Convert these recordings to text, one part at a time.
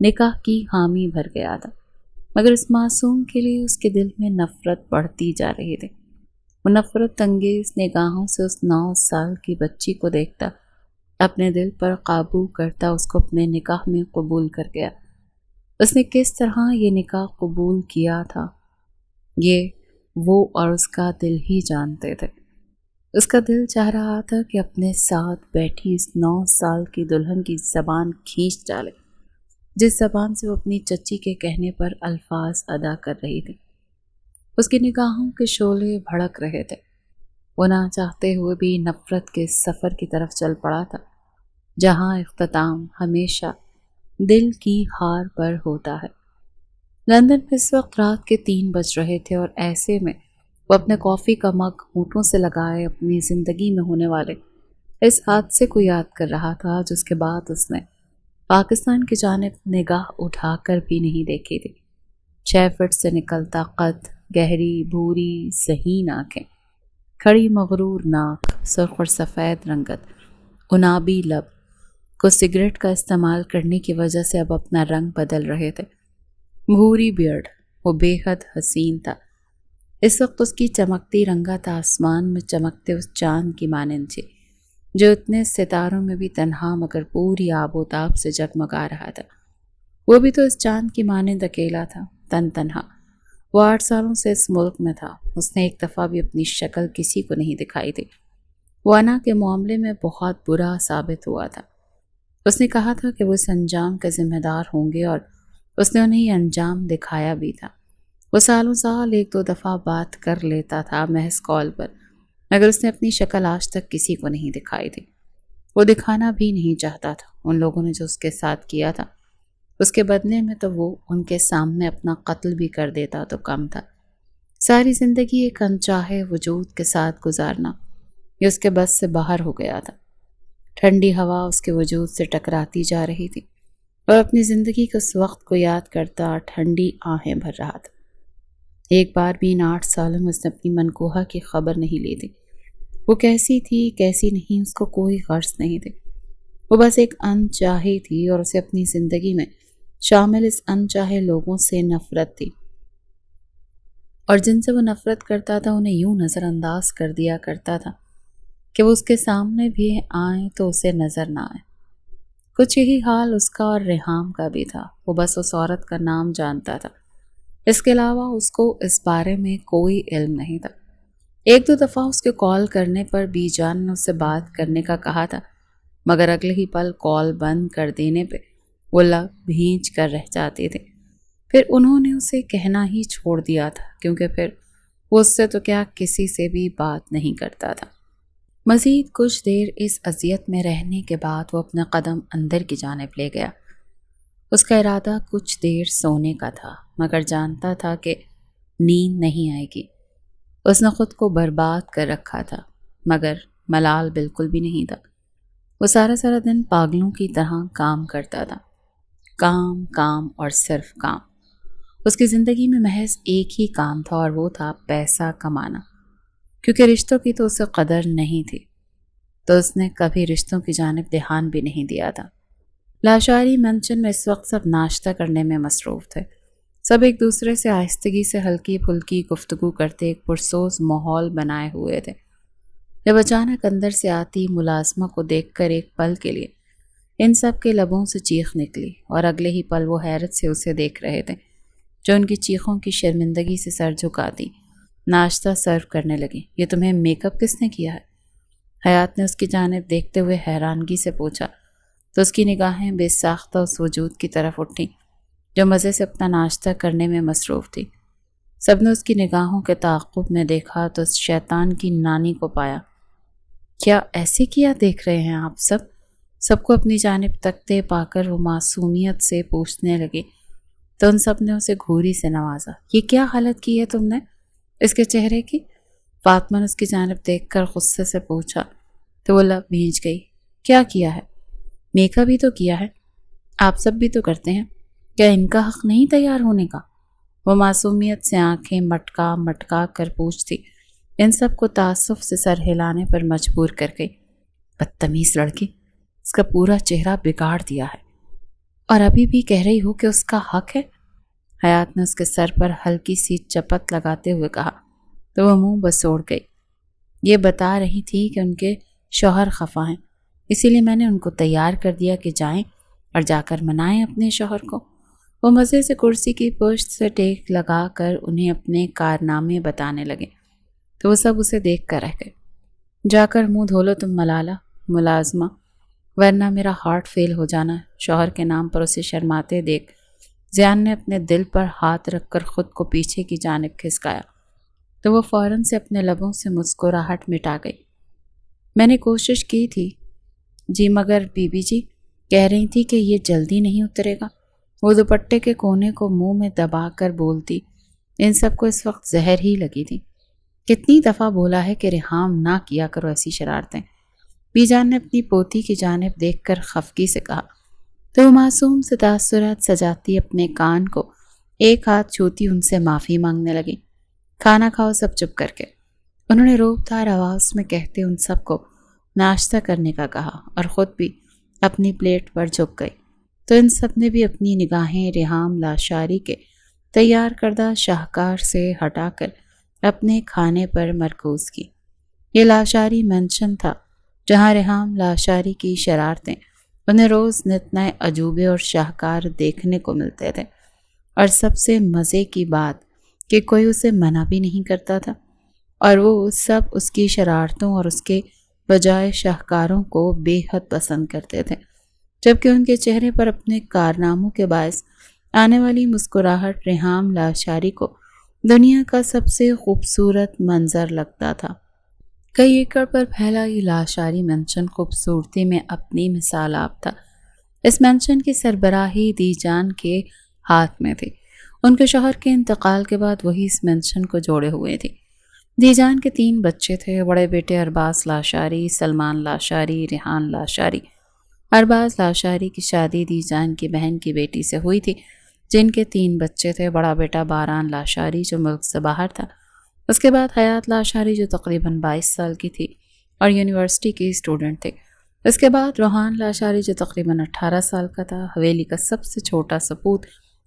نکاح کی حامی بھر گیا تھا، مگر اس معصوم کے لیے اس کے دل میں نفرت بڑھتی جا رہی تھی۔ وہ نفرت انگیز نگاہوں سے اس 9 سال کی بچی کو دیکھتا، اپنے دل پر قابو کرتا اس کو اپنے نکاح میں قبول کر گیا۔ اس نے کس طرح یہ نکاح قبول کیا تھا، یہ وہ اور اس کا دل ہی جانتے تھے۔ اس کا دل چاہ رہا تھا کہ اپنے ساتھ بیٹھی اس 9 سال کی دلہن کی زبان کھینچ ڈالے، جس زبان سے وہ اپنی چچی کے کہنے پر الفاظ ادا کر رہی تھی۔ اس کی نگاہوں کے شعلے بھڑک رہے تھے۔ وہ نہ چاہتے ہوئے بھی نفرت کے سفر کی طرف چل پڑا تھا، جہاں اختتام ہمیشہ دل کی ہار پر ہوتا ہے۔ لندن میں اس وقت رات کے 3 بج رہے تھے اور ایسے میں وہ اپنے کافی کا مگ ہونٹوں سے لگائے اپنی زندگی میں ہونے والے اس حادثے کو یاد کر رہا تھا، جس کے بعد اس نے پاکستان کی جانب نگاہ اٹھا کر بھی نہیں دیکھی تھی۔ 6 فٹ سے نکلتا قد، گہری بھوری ذہین آنکھیں، کھڑی مغرور ناک، سرخ اور سفید رنگت، انابی لب کو سگریٹ کا استعمال کرنے کی وجہ سے اب اپنا رنگ بدل رہے تھے۔ بھوری بیئرڈ، وہ بے حد حسین تھا۔ اس وقت اس کی چمکتی رنگت آسمان میں چمکتے اس چاند کی مانند تھی، جو اتنے ستاروں میں بھی تنہا مگر پوری آب و تاب سے جگمگا رہا تھا۔ وہ بھی تو اس چاند کی مانند اکیلا تھا، تنہا۔ وہ 8 سالوں سے اس ملک میں تھا، اس نے ایک دفعہ بھی اپنی شکل کسی کو نہیں دکھائی تھی۔ وہ انا کے معاملے میں بہت برا ثابت ہوا تھا۔ اس نے کہا تھا کہ وہ اس انجام کے ذمہ دار ہوں گے اور اس نے انہیں یہ انجام دکھایا بھی تھا۔ وہ سالوں سال 1-2 دفعہ بات کر لیتا تھا محض کال پر، مگر اس نے اپنی شکل آج تک کسی کو نہیں دکھائی تھی۔ وہ دکھانا بھی نہیں چاہتا تھا۔ ان لوگوں نے جو اس کے ساتھ کیا تھا، اس کے بدلے میں تو وہ ان کے سامنے اپنا قتل بھی کر دیتا تو کم تھا۔ ساری زندگی ایک انچاہے وجود کے ساتھ گزارنا یہ اس کے بس سے باہر ہو گیا تھا۔ ٹھنڈی ہوا اس کے وجود سے ٹکراتی جا رہی تھی اور اپنی زندگی کے اس وقت کو یاد کرتا ٹھنڈی آہیں بھر رہا تھا۔ ایک بار بھی ان 8 سالوں میں اس نے اپنی منکوہا کی خبر نہیں لی تھی۔ وہ کیسی تھی کیسی نہیں اس کو کوئی غرض نہیں تھی۔ وہ بس ایک انچاہی تھی اور اسے اپنی زندگی میں شامل اس انچاہے لوگوں سے نفرت تھی، اور جن سے وہ نفرت کرتا تھا انہیں یوں نظر انداز کر دیا کرتا تھا کہ وہ اس کے سامنے بھی آئیں تو اسے نظر نہ آئے۔ کچھ یہی حال اس کا اور ریحام کا بھی تھا۔ وہ بس اس عورت کا نام جانتا تھا، اس کے علاوہ اس کو اس بارے میں کوئی علم نہیں تھا۔ 1-2 دفعہ اس کے کال کرنے پر بی جان نے اس سے بات کرنے کا کہا تھا، مگر اگلے ہی پل کال بند کر دینے پہ وہ لب بھینچ کر رہ جاتے تھے۔ پھر انہوں نے اسے کہنا ہی چھوڑ دیا تھا، کیونکہ پھر وہ اس سے تو کیا کسی سے بھی بات نہیں کرتا تھا۔ مزید کچھ دیر اس اذیت میں رہنے کے بعد وہ اپنا قدم اندر کی جانب لے گیا۔ اس کا ارادہ کچھ دیر سونے کا تھا، مگر جانتا تھا کہ نیند نہیں آئے گی۔ اس نے خود کو برباد کر رکھا تھا، مگر ملال بالکل بھی نہیں تھا۔ وہ سارا دن پاگلوں کی طرح کام کرتا تھا، کام کام اور صرف کام۔ اس کی زندگی میں محض ایک ہی کام تھا اور وہ تھا پیسہ کمانا۔ کیونکہ رشتوں کی تو اسے قدر نہیں تھی، تو اس نے کبھی رشتوں کی جانب دھیان بھی نہیں دیا تھا۔ لاشاری منچن میں اس وقت سب ناشتہ کرنے میں مصروف تھے۔ سب ایک دوسرے سے آہستگی سے ہلکی پھلکی گفتگو کرتے ایک پرسوز ماحول بنائے ہوئے تھے۔ جب اچانک اندر سے آتی ملازمہ کو دیکھ کر ایک پل کے لیے ان سب کے لبوں سے چیخ نکلی اور اگلے ہی پل وہ حیرت سے اسے دیکھ رہے تھے، جو ان کی چیخوں کی شرمندگی سے سر جھکاتی ناشتہ سرو کرنے لگی۔ یہ تمہیں میک اپ کس نے کیا ہے؟ حیات نے اس کی جانب دیکھتے ہوئے حیرانگی سے پوچھا، تو اس کی نگاہیں بے ساختہ اس وجود کی طرف اٹھیں جو مزے سے اپنا ناشتہ کرنے میں مصروف تھی۔ سب نے اس کی نگاہوں کے تعاقب میں دیکھا تو اس شیطان کی نانی کو پایا۔ کیا ایسے کیا دیکھ رہے ہیں آپ سب؟ سب کو اپنی جانب تکتے پا کر وہ معصومیت سے پوچھنے لگی تو ان سب نے اسے گھوری سے نوازا۔ یہ کیا حالت کی ہے تم نے اس کے چہرے کی؟ فاطمہ نے اس کی جانب دیکھ کر غصے سے پوچھا تو وہ لب بھینچ گئی۔ کیا کیا ہے؟ میک اپ بھی تو کیا ہے، آپ سب بھی تو کرتے ہیں، کیا ان کا حق نہیں تیار ہونے کا؟ وہ معصومیت سے آنکھیں مٹکا مٹکا کر پوچھتی، ان سب کو تعصب سے سر ہلانے پر مجبور کر گئی۔ بدتمیز لڑکی، اس کا پورا چہرہ بگاڑ دیا ہے۔ اور ابھی بھی کہہ رہی ہو کہ اس کا حق ہے؟ حیات نے اس کے سر پر ہلکی سی چپت لگاتے ہوئے کہا تو وہ منہ بسوڑ گئی۔ یہ بتا رہی تھی کہ ان کے شوہر خفا ہیں، اسی لیے میں نے ان کو تیار کر دیا کہ جائیں اور جا کر منائیں اپنے شوہر کو۔ وہ مزے سے کرسی کی پشت سے ٹیک لگا کر انہیں اپنے کارنامے بتانے لگے تو وہ سب اسے دیکھ کر رہ گئے۔ جا کر منہ دھو لو تم ملالہ، ملازمہ، ورنہ میرا ہارٹ فیل ہو جانا ہے۔ شوہر کے نام پر اسے شرماتے دیکھ زیان نے اپنے دل پر ہاتھ رکھ کر خود کو پیچھے کی جانب کھسکایا تو وہ فوراً سے اپنے لبوں سے مسکراہٹ مٹا گئی۔ میں نے کوشش کی تھی جی، مگر بی بی جی کہہ رہی تھی کہ یہ جلدی نہیں اترے گا۔ وہ دوپٹے کے کونے کو منہ میں دبا کر بولتی۔ ان سب کو اس وقت زہر ہی لگی تھی۔ کتنی دفعہ بولا ہے کہ ریحام نہ کیا کرو ایسی شرارتیں۔ بی جان نے اپنی پوتی کی جانب دیکھ کر خفگی سے کہا تو وہ معصوم سے تاثرات سجاتی اپنے کان کو ایک ہاتھ چھوتی ان سے معافی مانگنے لگی۔ کھانا کھاؤ سب چپ کر کے، انہوں نے روب دار آواز میں کہتے ان سب کو ناشتہ کرنے کا کہا اور خود بھی اپنی پلیٹ پر جھک گئی تو ان سب نے بھی اپنی نگاہیں ریحام لاشاری کے تیار کردہ شاہکار سے ہٹا کر اپنے کھانے پر مرکوز کی۔ یہ لاشاری مینشن تھا جہاں ریحام لاشاری کی شرارتیں انہیں روز نت نئے عجوبے اور شاہکار دیکھنے کو ملتے تھے، اور سب سے مزے کی بات کہ کوئی اسے منع بھی نہیں کرتا تھا، اور وہ سب اس کی شرارتوں اور اس کے بجائے شاہکاروں کو بے حد پسند کرتے تھے، جبکہ ان کے چہرے پر اپنے کارناموں کے باعث آنے والی مسکراہٹ ریحام لاشاری کو دنیا کا سب سے خوبصورت منظر لگتا تھا۔ کئی ایکڑ پر پھیلا یہ لاشاری مینشن خوبصورتی میں اپنی مثال آپ تھا۔ اس مینشن کی سربراہی دی جان کے ہاتھ میں تھی۔ ان کے شوہر کے انتقال کے بعد وہی اس مینشن کو جوڑے ہوئے تھی۔ دی جان کے 3 بچے تھے، بڑے بیٹے ارباز لاشاری، سلمان لاشاری، ریحان لاشاری۔ ارباز لاشاری کی شادی دی جان کی بہن کی بیٹی سے ہوئی تھی، جن کے 3 بچے تھے۔ بڑا بیٹا باران لاشاری جو ملک سے باہر تھا، اس کے بعد حیات لاشاری جو تقریباً 22 سال کی تھی اور یونیورسٹی کی اسٹوڈنٹ تھی، اس کے بعد روحان لاشاری جو تقریباً 18 سال کا تھا، حویلی کا سب سے چھوٹا سپوت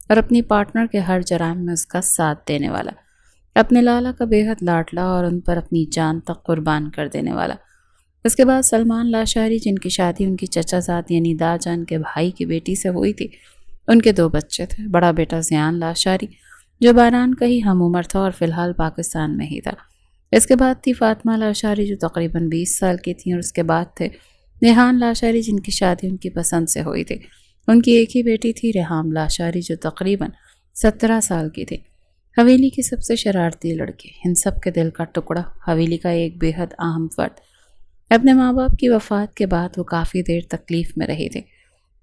اور اپنی پارٹنر کے ہر جرائم میں اس کا ساتھ دینے والا، اپنے لالا کا بے حد لاڈلا اور ان پر اپنی جان تک قربان کر دینے والا۔ اس کے بعد سلمان لاشاری جن کی شادی ان کی چچا زاد یعنی دا جان کے بھائی کی بیٹی سے ہوئی تھی، ان کے 2 بچے تھے۔ بڑا بیٹا زیان لاشاری جو باران کا ہی ہم عمر تھا اور فی الحال پاکستان میں ہی تھا۔ اس کے بعد تھی فاطمہ لاشاری جو تقریباً 20 سال کی تھیں، اور اس کے بعد تھے ریحان لاشاری جن کی شادی ان کی پسند سے ہوئی تھی۔ ان کی ایک ہی بیٹی تھی ریحام لاشاری جو تقریباً 17 سال کی تھی۔ حویلی کی سب سے شرارتی لڑکی، ان سب کے دل کا ٹکڑا، حویلی کا ایک بے حد اہم فرد۔ اپنے ماں باپ کی وفات کے بعد وہ کافی دیر تکلیف میں رہی تھی،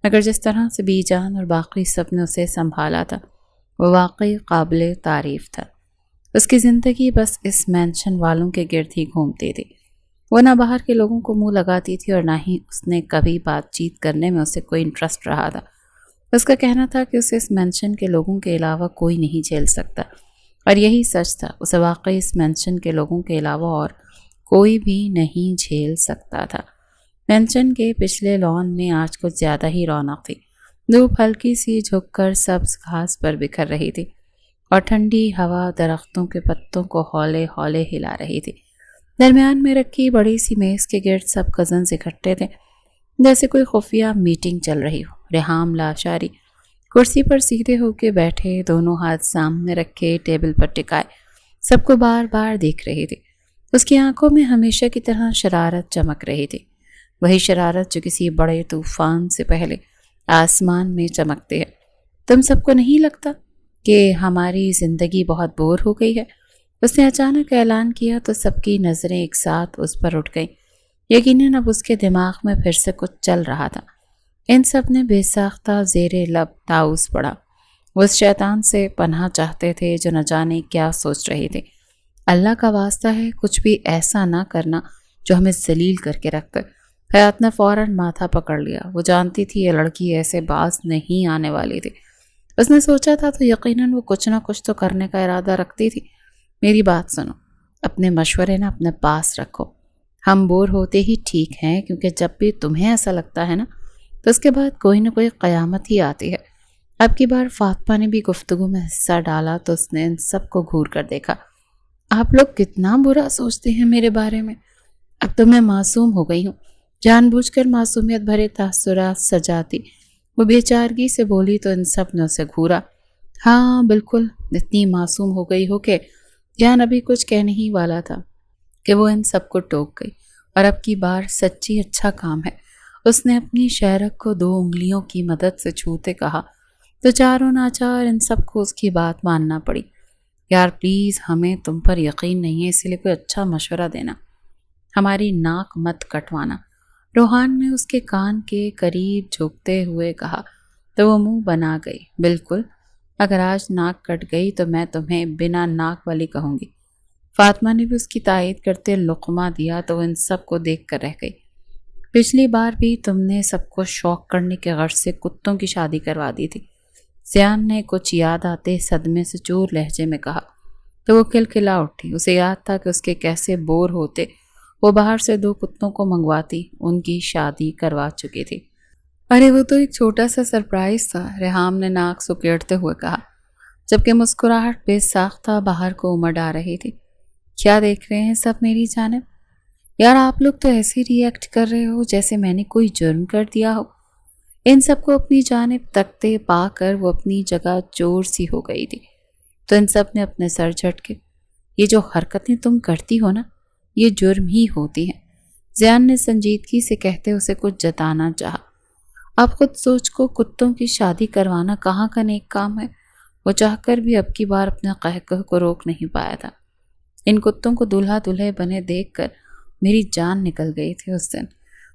مگر جس طرح سے بی جان اور باقی سب نے اسے سنبھالا تھا وہ واقعی قابل تعریف تھا۔ اس کی زندگی بس اس مینشن والوں کے گرد ہی گھومتی تھی۔ وہ نہ باہر کے لوگوں کو منہ لگاتی تھی اور نہ ہی اس نے کبھی بات چیت کرنے میں اسے کوئی انٹرسٹ رہا تھا۔ اس کا کہنا تھا کہ اسے اس مینشن کے لوگوں کے علاوہ کوئی نہیں جھیل سکتا، اور یہی سچ تھا۔ اسے واقعی اس مینشن کے لوگوں کے علاوہ اور کوئی بھی نہیں جھیل سکتا تھا۔ مینشن کے پچھلے لان میں آج کچھ زیادہ ہی رونق تھی۔ دھوپ ہلکی سی جھک کر سبز گھاس پر بکھر رہی تھی اور ٹھنڈی ہوا درختوں کے پتوں کو ہولے ہولے ہلا رہی تھی۔ درمیان میں رکھی بڑی سی میز کے گرد سب کزنز اکٹھے تھے، جیسے کوئی خفیہ میٹنگ چل رہی ہو۔ ریحام لاشاری کرسی پر سیدھے ہو کے بیٹھے، دونوں ہاتھ سامنے رکھے ٹیبل پر ٹکائے، سب کو بار بار دیکھ رہی تھی۔ اس کی آنکھوں میں ہمیشہ کی طرح شرارت چمک رہی تھی، وہی شرارت جو کسی بڑے طوفان سے پہلے آسمان میں چمکتے ہے۔ تم سب کو نہیں لگتا کہ ہماری زندگی بہت بور ہو گئی ہے؟ اس نے اچانک اعلان کیا تو سب کی نظریں ایک ساتھ اس پر اٹھ گئیں۔ یقیناً اب اس کے دماغ میں پھر سے کچھ چل رہا تھا۔ ان سب نے بے ساختہ زیر لب تاؤس پڑا۔ وہ اس شیطان سے پناہ چاہتے تھے جو نہ جانے کیا سوچ رہی تھی۔ اللہ کا واسطہ ہے کچھ بھی ایسا نہ کرنا جو ہمیں ذلیل کر کے رکھتے۔ حیات نے فوراً ماتھا پکڑ لیا۔ وہ جانتی تھی یہ لڑکی ایسے باز نہیں آنے والی تھی۔ اس نے سوچا تھا تو یقیناً وہ کچھ نہ کچھ تو کرنے کا ارادہ رکھتی تھی۔ میری بات سنو، اپنے مشورے نہ اپنے پاس رکھو۔ ہم بور ہوتے ہی ٹھیک ہیں، کیونکہ جب بھی تمہیں ایسا لگتا ہے نا تو اس کے بعد کوئی نہ کوئی قیامت ہی آتی ہے۔ اب کی بار فاطمہ نے بھی گفتگو میں حصہ ڈالا تو اس نے ان سب کو گھور کر دیکھا۔ آپ لوگ کتنا برا سوچتے ہیں میرے بارے میں۔ اب تو میں معصوم ہو گئی ہوں۔ جان بوجھ کر معصومیت بھرے تاثرات سجاتی وہ بے چارگی سے بولی تو ان سب نے اسے گھورا۔ ہاں بالکل، اتنی معصوم ہو گئی ہو کہ جان ابھی کچھ کہنے ہی والا تھا کہ وہ ان سب کو ٹوک گئی، اور اب کی بار سچی اچھا کام ہے۔ اس نے اپنی شہرک کو 2 انگلیوں کی مدد سے چھوتے کہا تو چاروں ناچار ان سب کو اس کی بات ماننا پڑی۔ یار پلیز، ہمیں تم پر یقین نہیں ہے، اس لیے کوئی اچھا مشورہ دینا، ہماری ناک مت کٹوانا۔ روحان نے اس کے کان کے قریب جھکتے ہوئے کہا تو وہ منہ بنا گئی۔ بالکل، اگر آج ناک کٹ گئی تو میں تمہیں بنا ناک والی کہوں گی۔ فاطمہ نے بھی اس کی تائید کرتے لقمہ دیا تو وہ ان سب کو دیکھ کر رہ گئی۔ پچھلی بار بھی تم نے سب کو شوق کرنے کے غرض سے کتوں کی شادی کروا دی تھی، زیان نے کچھ یاد آتے صدمے سے چور لہجے میں کہا تو وہ کلکلا اٹھی۔ اسے یاد تھا کہ اس کے کیسے بور ہوتے وہ باہر سے 2 کتوں کو منگواتی ان کی شادی کروا چکی تھی۔ ارے وہ تو ایک چھوٹا سا سرپرائز تھا، ریحام نے ناک سکیڑتے ہوئے کہا، جبکہ مسکراہٹ بے ساختہ باہر کو امڑ آ رہی تھی۔ کیا دیکھ رہے ہیں سب میری جانب؟ یار آپ لوگ تو ایسے ری ایکٹ کر رہے ہو جیسے میں نے کوئی جرم کر دیا ہو۔ ان سب کو اپنی جانب تکتے پا کر وہ اپنی جگہ چور سی ہو گئی تھی تو ان سب نے اپنے سر جھٹکے۔ یہ جو حرکتیں تم کرتی ہو نا، یہ جرم ہی ہوتی ہیں، زیان نے سنجیدگی سے کہتے اسے کچھ جتانا چاہا۔ آپ خود سوچ کو کتوں کی شادی کروانا کہاں کا نیک کام ہے۔ وہ چاہ کر بھی اب کی بار اپنے قہقہ کو روک نہیں پایا تھا۔ ان کتوں کو دلہا دلہے بنے دیکھ کر میری جان نکل گئی تھی اس دن۔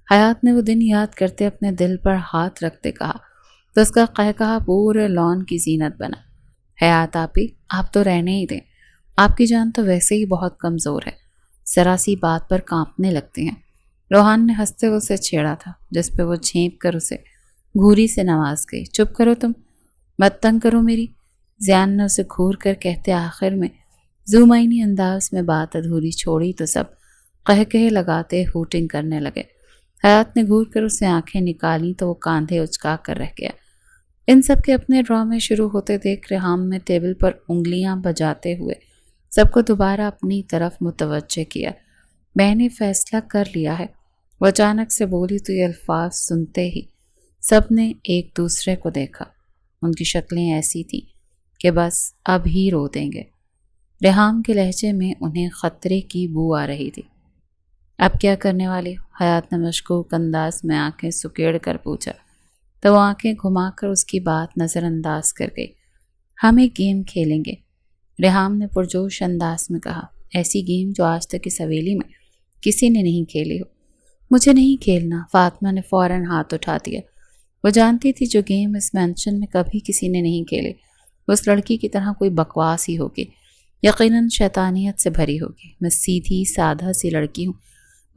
حیات نے وہ دن یاد کرتے اپنے دل پر ہاتھ رکھتے کہا تو اس کا قہقہ پورے لان کی زینت بنا۔ حیات آپی، آپ تو رہنے ہی دیں، آپ کی جان تو ویسے ہی بہت کمزور ہے، ذرا سی بات پر کانپنے لگتے ہیں۔ روحان نے ہنستے ہوئے اسے چھیڑا تھا، جس پہ وہ جھینپ کر اسے گھوری سے نواز گئی۔ چپ کرو تم، مت تنگ کرو میری، زیان نے اسے گھور کر کہتے آخر میں زومائنی انداز میں بات ادھوری چھوڑی تو سب قہقہے لگاتے ہوٹنگ کرنے لگے۔ حیات نے گھور کر اسے آنکھیں نکالی تو وہ کاندھے اچکا کر رہ گیا۔ ان سب کے اپنے ڈرامے شروع ہوتے دیکھ ریحام نے ٹیبل پر انگلیاں بجاتے ہوئے سب کو دوبارہ اپنی طرف متوجہ کیا۔ میں نے فیصلہ کر لیا ہے، وہ اچانک سے بولی تو یہ الفاظ سنتے ہی سب نے ایک دوسرے کو دیکھا۔ ان کی شکلیں ایسی تھیں کہ بس اب ہی رو دیں گے۔ ریحام کے لہجے میں انہیں خطرے کی بو آ رہی تھی۔ اب کیا کرنے والی؟ حیات نے مشکوک انداز میں آنکھیں سکیڑ کر پوچھا تو وہ آنکھیں گھما کر اس کی بات نظر انداز کر گئی۔ ہم ایک گیم کھیلیں گے، ریحام نے پرجوش انداز میں کہا، ایسی گیم جو آج تک اس حویلی میں کسی نے نہیں کھیلی ہو۔ مجھے نہیں کھیلنا، فاطمہ نے فوراً ہاتھ اٹھا دیا۔ وہ جانتی تھی جو گیم اس مینشن میں کبھی کسی نے نہیں کھیلی وہ اس لڑکی کی طرح کوئی بکواس ہی ہوگی، یقیناً شیطانیت سے بھری ہوگی۔ میں سیدھی سادہ سی لڑکی ہوں،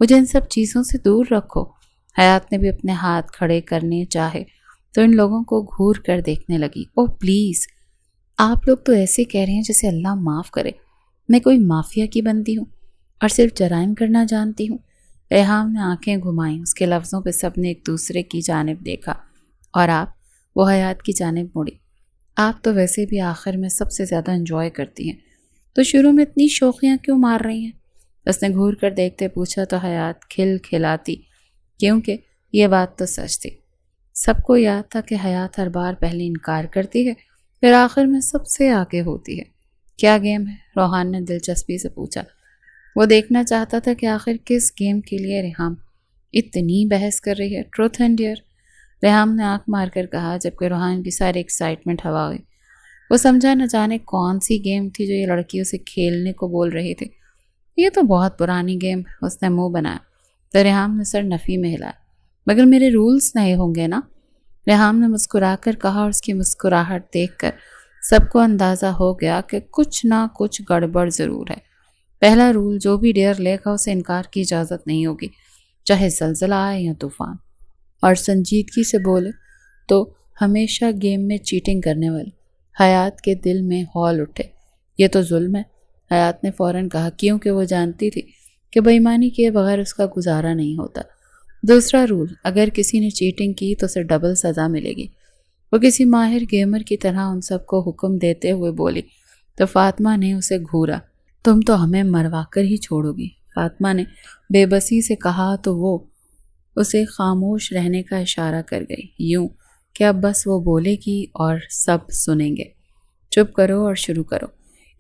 مجھے ان سب چیزوں سے دور رکھو۔ حیات نے بھی اپنے ہاتھ کھڑے کرنے چاہے تو ان لوگوں کو گھور کر دیکھنے لگی۔ اوہ پلیز، آپ لوگ تو ایسے کہہ رہے ہیں جیسے اللہ معاف کرے میں کوئی مافیا کی بندی ہوں اور صرف جرائم کرنا جانتی ہوں۔ ریحام نے آنکھیں گھمائیں، اس کے لفظوں پہ سب نے ایک دوسرے کی جانب دیکھا اور آپ، وہ حیات کی جانب مڑی۔ آپ تو ویسے بھی آخر میں سب سے زیادہ انجوائے کرتی ہیں، تو شروع میں اتنی شوخیاں کیوں مار رہی ہیں؟ اس نے گھور کر دیکھتے پوچھا تو حیات کھل کھلاتی، کیونکہ یہ بات تو سچ تھی۔ سب کو یاد تھا کہ حیات ہر بار پہلے انکار کرتی ہے پھر آخر میں سب سے آگے ہوتی ہے۔ کیا گیم ہے؟ روحان نے دلچسپی سے پوچھا۔ وہ دیکھنا چاہتا تھا کہ آخر کس گیم کے لیے ریحام اتنی بحث کر رہی ہے۔ ٹروتھ اینڈ ڈیئر، ریحام نے آنکھ مار کر کہا، جبکہ روحان کی ساری ایکسائٹمنٹ ہوا ہوئی۔ وہ سمجھا نہ جانے کون سی گیم تھی جو یہ لڑکی اسے کھیلنے کو بول رہی تھی۔ یہ تو بہت پرانی گیم ہے، اس نے منہ بنایا تو ریحام نے سر نفی میں ہلایا۔ مگر میرے رولز نئے ہوں گے نا؟ ریحام نے مسکرا کر کہا اور اس کی مسکراہٹ دیکھ کر سب کو اندازہ ہو گیا کہ کچھ نہ کچھ گڑبڑ ضرور ہے۔ پہلا رول، جو بھی ڈیئر لے گا اسے انکار کی اجازت نہیں ہوگی، چاہے زلزلہ آئے یا طوفان۔ اور سنجیدگی سے بولے تو ہمیشہ گیم میں چیٹنگ کرنے والے۔ حیات کے دل میں ہول اٹھے۔ یہ تو ظلم ہے، حیات نے فوراً کہا، کیونکہ وہ جانتی تھی کہ بے ایمانی کیے بغیر اس کا گزارا نہیں ہوتا۔ دوسرا رول، اگر کسی نے چیٹنگ کی تو اسے ڈبل سزا ملے گی۔ وہ کسی ماہر گیمر کی طرح ان سب کو حکم دیتے ہوئے بولی تو فاطمہ نے اسے گھورا، تم تو ہمیں مروا کر ہی چھوڑو گی۔ فاطمہ نے بے بسی سے کہا تو وہ اسے خاموش رہنے کا اشارہ کر گئی، یوں کہ اب بس وہ بولے گی اور سب سنیں گے۔ چپ کرو اور شروع کرو۔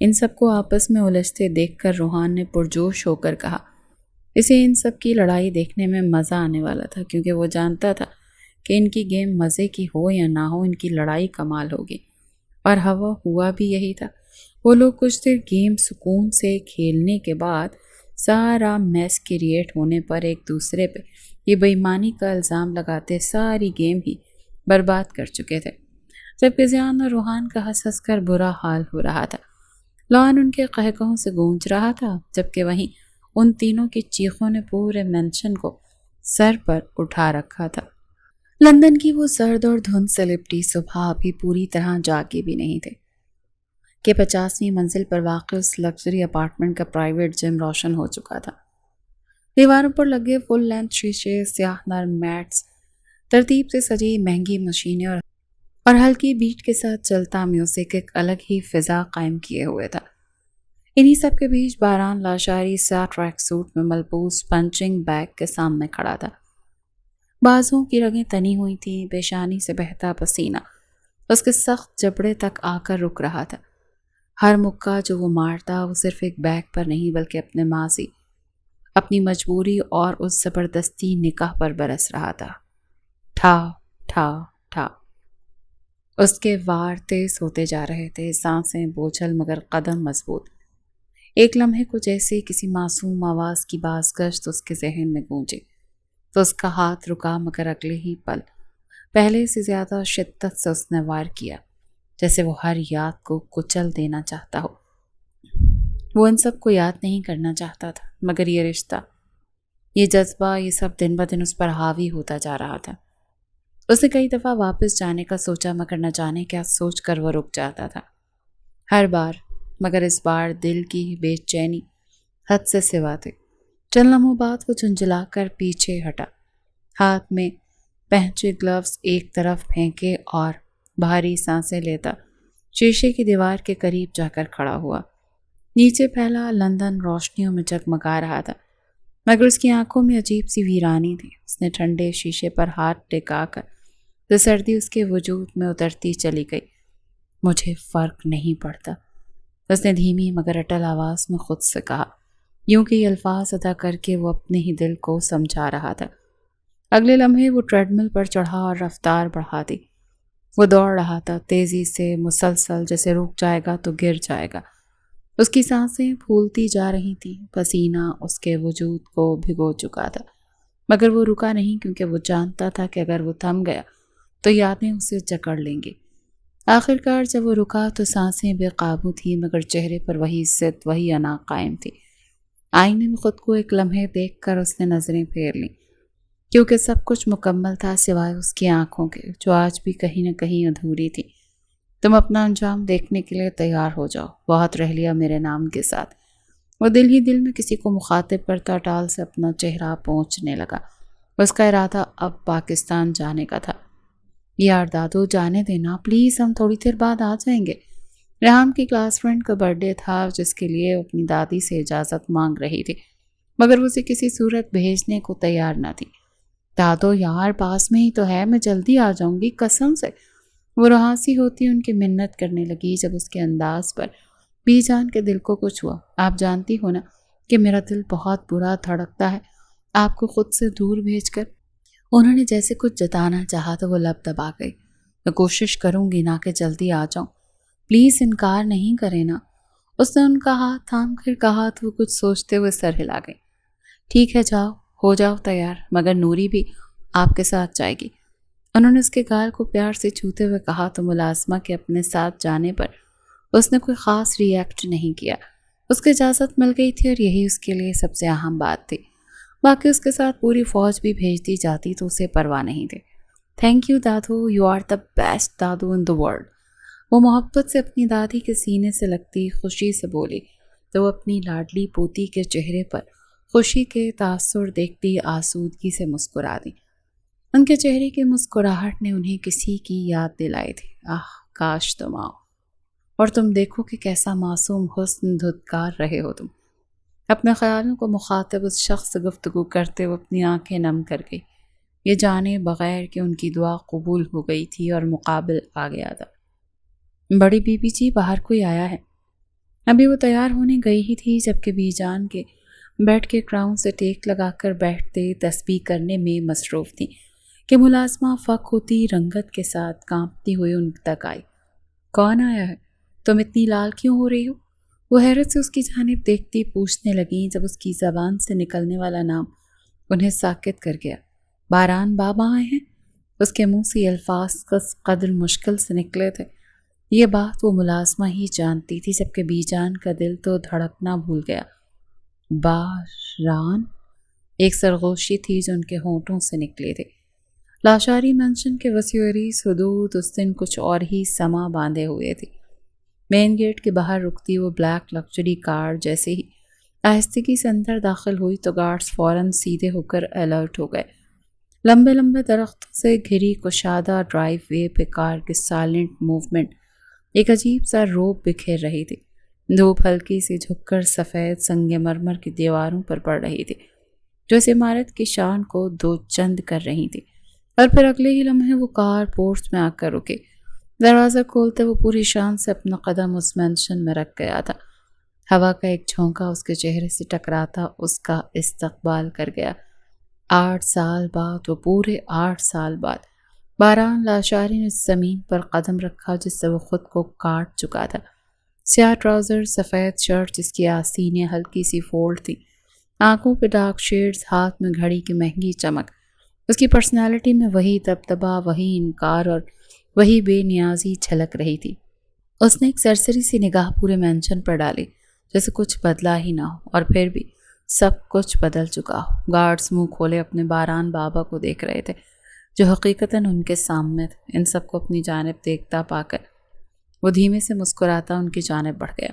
ان سب کو آپس میں الجھتے دیکھ کر روحان نے پرجوش ہو کر کہا۔ اسے ان سب کی لڑائی دیکھنے میں مزہ آنے والا تھا، کیونکہ وہ جانتا تھا کہ ان کی گیم مزے کی ہو یا نہ ہو، ان کی لڑائی کمال ہوگی۔ اور ہوا بھی یہی تھا۔ وہ لوگ کچھ دیر گیم سکون سے کھیلنے کے بعد سارا میس کریٹ ہونے پر ایک دوسرے پہ یہ بے ایمانی کا الزام لگاتے ساری گیم ہی برباد کر چکے تھے، جبکہ زیان اور روحان کا ہنس ہنس کر برا حال ہو رہا تھا۔ لان ان کے قہقہوں سے گونج رہا تھا، جبکہ وہیں ان تینوں کی چیخوں نے پورے مینشن کو سر پر اٹھا رکھا تھا۔ لندن کی وہ سرد اور دھند سیلبریٹی صبح ابھی پوری طرح جاگے بھی نہیں تھے کہ 50ویں منزل پر واقع اس لگژری اپارٹمنٹ کا پرائیویٹ جم روشن ہو چکا تھا۔ دیواروں پر لگے فل لینتھ شیشے، سیاہ نرم میٹس، ترتیب سے سجی مہنگی مشینیں اور ہلکی بیٹ کے ساتھ چلتا میوزک ایک الگ ہی فضا قائم کیے ہوئے تھا۔ انہی سب کے بیچ باران لاشاری سیاہ ٹریک سوٹ میں ملبوس پنچنگ بیگ کے سامنے کھڑا تھا۔ بازوں کی رگیں تنی ہوئی تھیں، پیشانی سے بہتا پسینہ اس کے سخت جبڑے تک آ کر رک رہا تھا۔ ہر مکہ جو وہ مارتا وہ صرف ایک بیگ پر نہیں بلکہ اپنے ماضی، اپنی مجبوری اور اس زبردستی نکاح پر برس رہا تھا۔ ٹھا ٹھا ٹھا اس کے وار تیز ہوتے جا رہے تھے، سانسیں بوجھل مگر قدم مضبوط۔ ایک لمحے کو جیسے کسی معصوم آواز کی بازگشت اس کے ذہن میں گونجے تو اس کا ہاتھ رکا، مگر اگلے ہی پل پہلے سے زیادہ شدت سے اس نے وار کیا، جیسے وہ ہر یاد کو کچل دینا چاہتا ہو۔ وہ ان سب کو یاد نہیں کرنا چاہتا تھا، مگر یہ رشتہ، یہ جذبہ، یہ سب دن بدن اس پر حاوی ہوتا جا رہا تھا۔ اس نے کئی دفعہ واپس جانے کا سوچا، مگر نہ جانے کیا سوچ کر وہ رک جاتا تھا ہر بار، مگر اس بار دل کی بے چینی حد سے سوا تھی۔ چند لمحوں بعد وہ جھنجھلا کر پیچھے ہٹا، ہاتھ میں پہنچے گلوز ایک طرف پھینکے اور بھاری سانسیں لیتا شیشے کی دیوار کے قریب جا کر کھڑا ہوا۔ نیچے پھیلا لندن روشنیوں میں جگمگا رہا تھا، مگر اس کی آنکھوں میں عجیب سی ویرانی تھی۔ اس نے ٹھنڈے شیشے پر ہاتھ ٹکا کر تو سردی اس کے وجود میں اترتی چلی گئی۔ مجھے فرق نہیں پڑتا، اس نے دھیمی مگر اٹل آواز میں خود سے کہا، یوں کہ یہ الفاظ ادا کر کے وہ اپنے ہی دل کو سمجھا رہا تھا۔ اگلے لمحے وہ ٹریڈ مل پر چڑھا اور رفتار بڑھا دی۔ وہ دوڑ رہا تھا، تیزی سے، مسلسل، جیسے رک جائے گا تو گر جائے گا۔ اس کی سانسیں پھولتی جا رہی تھیں، پسینہ اس کے وجود کو بھگو چکا تھا، مگر وہ رکا نہیں، کیونکہ وہ جانتا تھا کہ اگر وہ تھم گیا تو یادیں اسے جکڑ لیں گی۔ آخر کار جب وہ رکا تو سانسیں بے قابو تھیں، مگر چہرے پر وہی عزت، وہی انا قائم تھی۔ آئینے میں خود کو ایک لمحے دیکھ کر اس نے نظریں پھیر لیں، کیونکہ سب کچھ مکمل تھا سوائے اس کی آنکھوں کے، جو آج بھی کہیں نہ کہیں ادھوری تھی۔ تم اپنا انجام دیکھنے کے لیے تیار ہو جاؤ، بہت رہ لیا میرے نام کے ساتھ۔ وہ دل ہی دل میں کسی کو مخاطب کرتا ٹال سے اپنا چہرہ پہنچنے لگا۔ اس کا ارادہ اب پاکستان جانے کا تھا۔ یار دادو جانے دینا پلیز، ہم تھوڑی دیر بعد آ جائیں گے۔ ریحام کی کلاس فرینڈ کا برتھ ڈے تھا، جس کے لیے اپنی دادی سے اجازت مانگ رہی تھی، مگر وہ اسے کسی صورت بھیجنے کو تیار نہ تھی۔ دادو یار پاس میں ہی تو ہے، میں جلدی آ جاؤں گی قسم سے۔ وہ رہاسی ہوتی ان کی منت کرنے لگی، جب اس کے انداز پر بی جان کے دل کو کچھ ہوا۔ آپ جانتی ہو نا کہ میرا دل بہت برا دھڑکتا ہے آپ کو خود سے دور بھیج کر۔ انہوں نے جیسے کچھ جتانا چاہا تو وہ لب دبا گئی۔ میں کوشش کروں گی نا کہ جلدی آ جاؤں، پلیز انکار نہیں کرے نا۔ اس نے ان کا ہاتھ تھام کر کہا تو وہ کچھ سوچتے ہوئے سر ہلا گئی۔ ٹھیک ہے جاؤ، ہو جاؤ تیار، مگر نوری بھی آپ کے ساتھ جائے گی۔ انہوں نے اس کے گال کو پیار سے چھوتے ہوئے کہا تو ملازمہ کے اپنے ساتھ جانے پر اس نے کوئی خاص ری ایکٹ نہیں کیا۔ اس کو اجازت مل گئی تھی اور یہی اس کے لیے سب سے اہم بات تھی۔ باقی اس کے ساتھ پوری فوج بھی بھیج دی جاتی تو اسے پرواہ نہیں تھی۔ تھینک یو دادو، یو آر دا بیسٹ دادو ان دا ورلڈ۔ وہ محبت سے اپنی دادی کے سینے سے لگتی خوشی سے بولی تو وہ اپنی لاڈلی پوتی کے چہرے پر خوشی کے تاثر دیکھتی آسودگی سے مسکرا دی۔ ان کے چہرے کی مسکراہٹ نے انہیں کسی کی یاد دلائی تھی۔ کاش تم آؤ اور تم دیکھو کہ کیسا معصوم حسن دھتکار رہے ہو تم۔ اپنے خیالوں کو مخاطب اس شخص سے گفتگو کرتے وہ اپنی آنکھیں نم کر گئی، یہ جانے بغیر کہ ان کی دعا قبول ہو گئی تھی اور مقابل آ گیا تھا۔ بڑی بی بی جی، باہر کوئی آیا ہے۔ ابھی وہ تیار ہونے گئی ہی تھی جبکہ بی جان کے بیٹھ کے کراؤن سے ٹیک لگا کر بیٹھتے تسبیح کرنے میں مصروف تھی کہ ملازمہ فق ہوتی رنگت کے ساتھ کانپتی ہوئی ان تک آئی۔ کون آیا ہے؟ تم اتنی لال کیوں ہو رہی ہو؟ وہ حیرت سے اس کی جانب دیکھتی پوچھنے لگیں جب اس کی زبان سے نکلنے والا نام انہیں ساکت کر گیا۔ باران بابا آئے ہیں؟ اس کے منہ سے یہ الفاظ کس قدر مشکل سے نکلے تھے، یہ بات وہ ملازمہ ہی جانتی تھی، جبکہ بی جان کا دل تو دھڑکنا بھول گیا۔ باران؟ ایک سرگوشی تھی جو ان کے ہونٹوں سے نکلے تھے۔ لاشاری مینشن کے وسیع و عریض حدود اس دن کچھ اور ہی سما باندھے ہوئے تھی۔ مین گیٹ کے باہر رکتی وہ بلیک لگژری کار جیسے ہی آہستگی سے اندر داخل ہوئی تو گارڈز فوراً سیدھے ہو کر الرٹ ہو گئے۔ لمبے لمبے درختوں سے گھری کشادہ ڈرائیو وے پہ کار کے سائلنٹ موومنٹ ایک عجیب سا روب بکھیر رہی تھی۔ دھوپ ہلکی سی جھک کر سفید سنگ مرمر کی دیواروں پر پڑ رہی تھی جو اس عمارت کی شان کو دو چند کر رہی تھی، اور پھر اگلے ہی لمحے وہ کار پورچ میں آ کر رکے۔ دروازہ کھولتے وہ پوری شان سے اپنا قدم اس مینشن میں رکھ گیا تھا۔ ہوا کا ایک جھونکا اس کے چہرے سے ٹکراتا اس کا استقبال کر گیا۔ 8 سال بعد، وہ پورے 8 سال بعد، باران لاشاری نے اس زمین پر قدم رکھا جس سے وہ خود کو کاٹ چکا تھا۔ سیاہ ٹراؤزر، سفید شرٹ جس کی آستینیں ہلکی سی فولڈ تھی، آنکھوں پہ ڈارک شیڈز، ہاتھ میں گھڑی کی مہنگی چمک، اس کی پرسنالٹی میں وہی دبدبا، وہی انکار اور وہی بے نیازی جھلک رہی تھی۔ اس نے ایک سرسری سی نگاہ پورے مینشن پر ڈالی جیسے کچھ بدلا ہی نہ ہو، اور پھر بھی سب کچھ بدل چکا ہو۔ گارڈز منہ کھولے اپنے باران بابا کو دیکھ رہے تھے جو حقیقتاً ان کے سامنے تھے۔ ان سب کو اپنی جانب دیکھتا پا کر وہ دھیمے سے مسکراتا ان کی جانب بڑھ گیا۔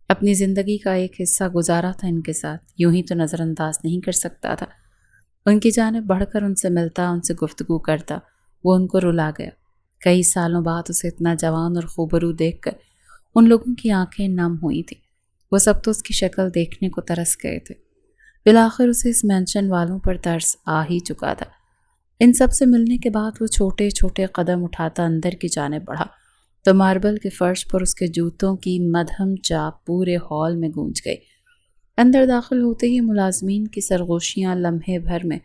اپنی زندگی کا ایک حصہ گزارا تھا ان کے ساتھ، یوں ہی تو نظر انداز نہیں کر سکتا تھا۔ ان کی جانب بڑھ کر ان سے ملتا، ان سے گفتگو کرتا، وہ ان کو رلا گیا۔ کئی سالوں بعد اسے اتنا جوان اور خوبرو دیکھ کر ان لوگوں کی آنکھیں نم ہوئی تھیں۔ وہ سب تو اس کی شکل دیکھنے کو ترس گئے تھے۔ بالآخر اسے اس مینشن والوں پر ترس آ ہی چکا تھا۔ ان سب سے ملنے کے بعد وہ چھوٹے چھوٹے قدم اٹھاتا اندر کی جانب بڑھا تو ماربل کے فرش پر اس کے جوتوں کی مدھم چاپ پورے ہال میں گونج گئی۔ اندر داخل ہوتے ہی ملازمین کی سرگوشیاں لمحے بھر میں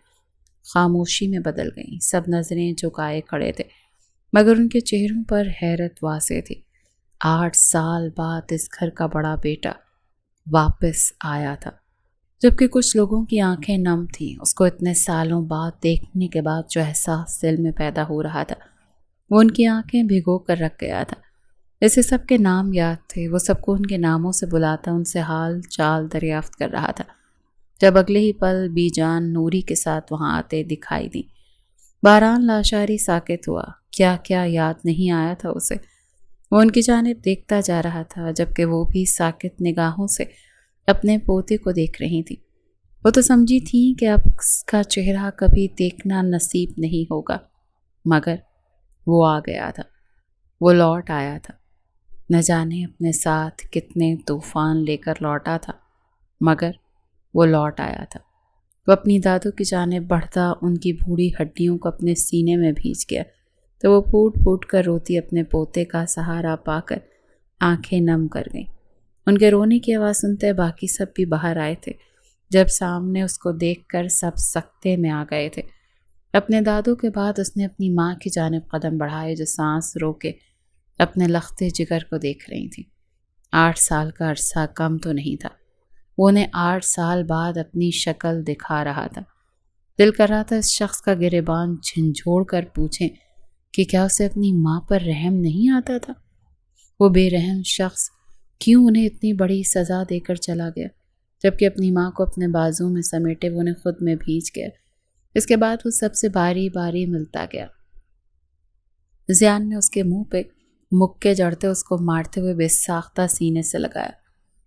خاموشی میں بدل گئیں۔ سب نظریں جھکائے کھڑے تھے مگر ان کے چہروں پر حیرت واضح تھی۔ 8 سال بعد اس گھر کا بڑا بیٹا واپس آیا تھا، جبکہ کچھ لوگوں کی آنکھیں نم تھیں۔ اس کو اتنے سالوں بعد دیکھنے کے بعد جو احساس دل میں پیدا ہو رہا تھا وہ ان کی آنکھیں بھگو کر رکھ گیا تھا۔ اسے سب کے نام یاد تھے، وہ سب کو ان کے ناموں سے بلاتا، ان سے حال چال دریافت کر رہا تھا۔ جب اگلے ہی پل بی جان نوری کے ساتھ وہاں آتے دکھائی دی، باران لاشاری ساکت ہوا۔ کیا کیا یاد نہیں آیا تھا اسے؟ وہ ان کی جانب دیکھتا جا رہا تھا جبکہ وہ بھی ساکت نگاہوں سے اپنے پوتے کو دیکھ رہی تھی۔ وہ تو سمجھی تھی کہ اب اس کا چہرہ کبھی دیکھنا نصیب نہیں ہوگا، مگر وہ آ گیا تھا، وہ لوٹ آیا تھا۔ نہ جانے اپنے ساتھ کتنے طوفان لے کر لوٹا تھا، مگر وہ لوٹ آیا تھا۔ وہ اپنی دادو کی جانب بڑھتا ان کی بوڑھی ہڈیوں کو اپنے سینے میں بھیج گیا تو وہ پھوٹ پھوٹ کر روتی اپنے پوتے کا سہارا پا کر آنکھیں نم کر گئیں۔ ان کے رونے کی آواز سنتے باقی سب بھی باہر آئے تھے۔ جب سامنے اس کو دیکھ کر سب سکتے میں آ گئے تھے۔ اپنے دادو کے بعد اس نے اپنی ماں کی جانب قدم بڑھائے جو سانس روکے اپنے لختے جگر کو دیکھ رہی تھی۔ 8 سال کا عرصہ کم تو نہیں تھا۔ وہ انہیں 8 سال بعد اپنی شکل دکھا رہا تھا۔ دل کر رہا تھا اس شخص کا گریبان جھنجھوڑ کر پوچھیں کہ کیا اسے اپنی ماں پر رحم نہیں آتا تھا؟ وہ بے رحم شخص کیوں انہیں اتنی بڑی سزا دے کر چلا گیا؟ جبکہ اپنی ماں کو اپنے بازو میں سمیٹے وہ انہیں خود میں بھیج گیا۔ اس کے بعد وہ سب سے باری باری ملتا گیا۔ زیان نے اس کے منہ پہ مکے جڑتے اس کو مارتے ہوئے بے ساختہ سینے سے لگایا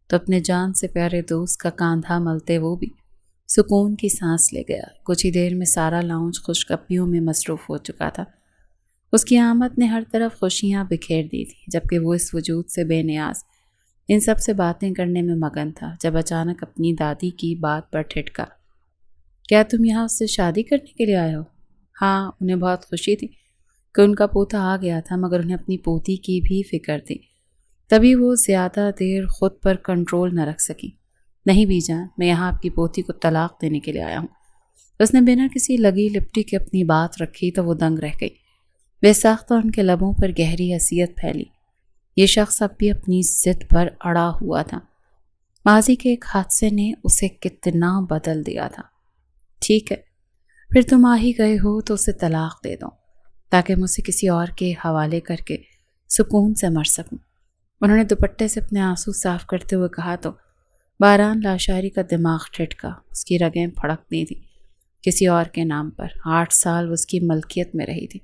تو اپنے جان سے پیارے دوست کا کاندھا ملتے وہ بھی سکون کی سانس لے گیا۔ کچھ ہی دیر میں سارا لاؤنج خوشگپیوں میں مصروف ہو چکا تھا۔ اس کی آمد نے ہر طرف خوشیاں بکھیر دی تھی، جبکہ وہ اس وجود سے بے نیاز ان سب سے باتیں کرنے میں مگن تھا، جب اچانک اپنی دادی کی بات پر ٹھٹکا۔ کیا تم یہاں اس سے شادی کرنے کے لیے آئے ہو؟ ہاں، انہیں بہت خوشی تھی کہ ان کا پوتا آ گیا تھا، مگر انہیں اپنی پوتی کی بھی فکر تھی۔ تبھی وہ زیادہ دیر خود پر کنٹرول نہ رکھ سکی۔ نہیں بی جان، میں یہاں آپ کی پوتی کو طلاق دینے کے لیے آیا ہوں۔ اس نے بنا کسی لگی لپٹی کے اپنی بات رکھی تو وہ دنگ رہ گئی۔ بے ساختہ ان کے لبوں پر گہری حیثیت پھیلی۔ یہ شخص اب بھی اپنی ضد پر اڑا ہوا تھا۔ ماضی کے ایک حادثے نے اسے کتنا بدل دیا تھا۔ ٹھیک ہے، پھر تم آ ہی گئے ہو تو اسے طلاق دے دو، تاکہ میں اسے کسی اور کے حوالے کر کے سکون سے مر سکوں۔ انہوں نے دوپٹے سے اپنے آنسو صاف کرتے ہوئے کہا تو باران لاشاری کا دماغ ٹھٹکا۔ اس کی رگیں پھڑکتی تھیں کسی اور کے نام پر۔ 8 سال وہ اس کی ملکیت میں رہی تھی،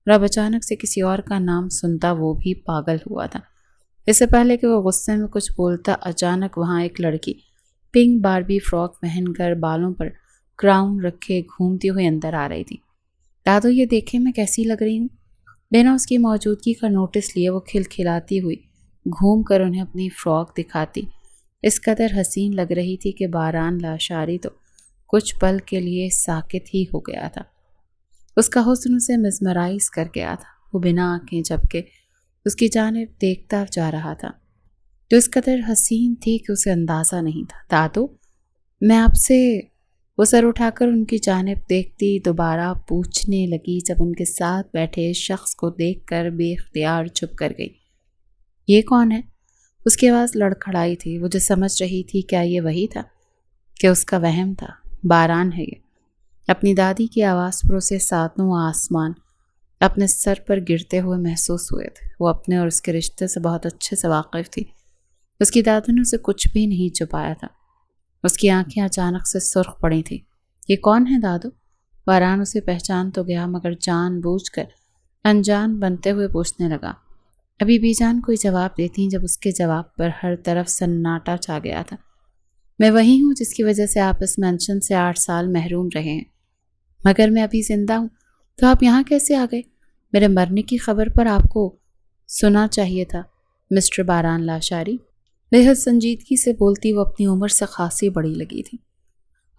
اور اب اچانک سے کسی اور کا نام سنتا وہ بھی پاگل ہوا تھا۔ اس سے پہلے کہ وہ غصے میں کچھ بولتا، اچانک وہاں ایک لڑکی پنک باربی فراک پہن کر بالوں پر کراؤن رکھے گھومتی ہوئی اندر آ رہی تھی۔ دادو، یہ دیکھیں میں کیسی لگ رہی ہوں؟ بنا اس کی موجودگی کا نوٹس لیے وہ کھلکھلاتی ہوئی گھوم کر انہیں اپنی فراک دکھاتی اس قدر حسین لگ رہی تھی کہ باران لاشاری تو کچھ پل کے لیے ساکت ہی ہو گیا تھا۔ اس کا حسن اسے مسمرائز کر گیا تھا۔ وہ بنا آنکھیں جھپکے اس کی جانب دیکھتا جا رہا تھا، جو اس قدر حسین تھی کہ اسے اندازہ نہیں تھا۔ دادو، میں آپ سے… وہ سر اٹھا کر ان کی جانب دیکھتی دوبارہ پوچھنے لگی، جب ان کے ساتھ بیٹھے شخص کو دیکھ کر بے اختیار چپ کر گئی۔ یہ کون ہے؟ اس کی آواز لڑکھڑائی تھی۔ وہ جو سمجھ رہی تھی کیا یہ وہی تھا کہ اس کا وہم تھا؟ باران ہے یہ۔ اپنی دادی کی آواز پر اسے ساتوں آسمان اپنے سر پر گرتے ہوئے محسوس ہوئے تھے۔ وہ اپنے اور اس کے رشتے سے بہت اچھے سے واقف تھی۔ اس کی دادی نے اسے کچھ بھی نہیں چھپایا تھا۔ اس کی آنکھیں اچانک سے سرخ پڑی تھیں۔ یہ کون ہے دادو؟ باران اسے پہچان تو گیا، مگر جان بوجھ کر انجان بنتے ہوئے پوچھنے لگا۔ ابھی بی جان کوئی جواب دیتی جب اس کے جواب پر ہر طرف سناٹا چھا گیا تھا۔ میں وہی ہوں جس کی وجہ سے آپ اس مینشن سے 8 سال محروم رہے ہیں، مگر میں ابھی زندہ ہوں، تو آپ یہاں کیسے آ گئے؟ میرے مرنے کی خبر پر آپ کو سنا چاہیے تھا مسٹر باران لاشاری۔ بے حد سنجیدگی سے بولتی وہ اپنی عمر سے خاصی بڑی لگی تھی۔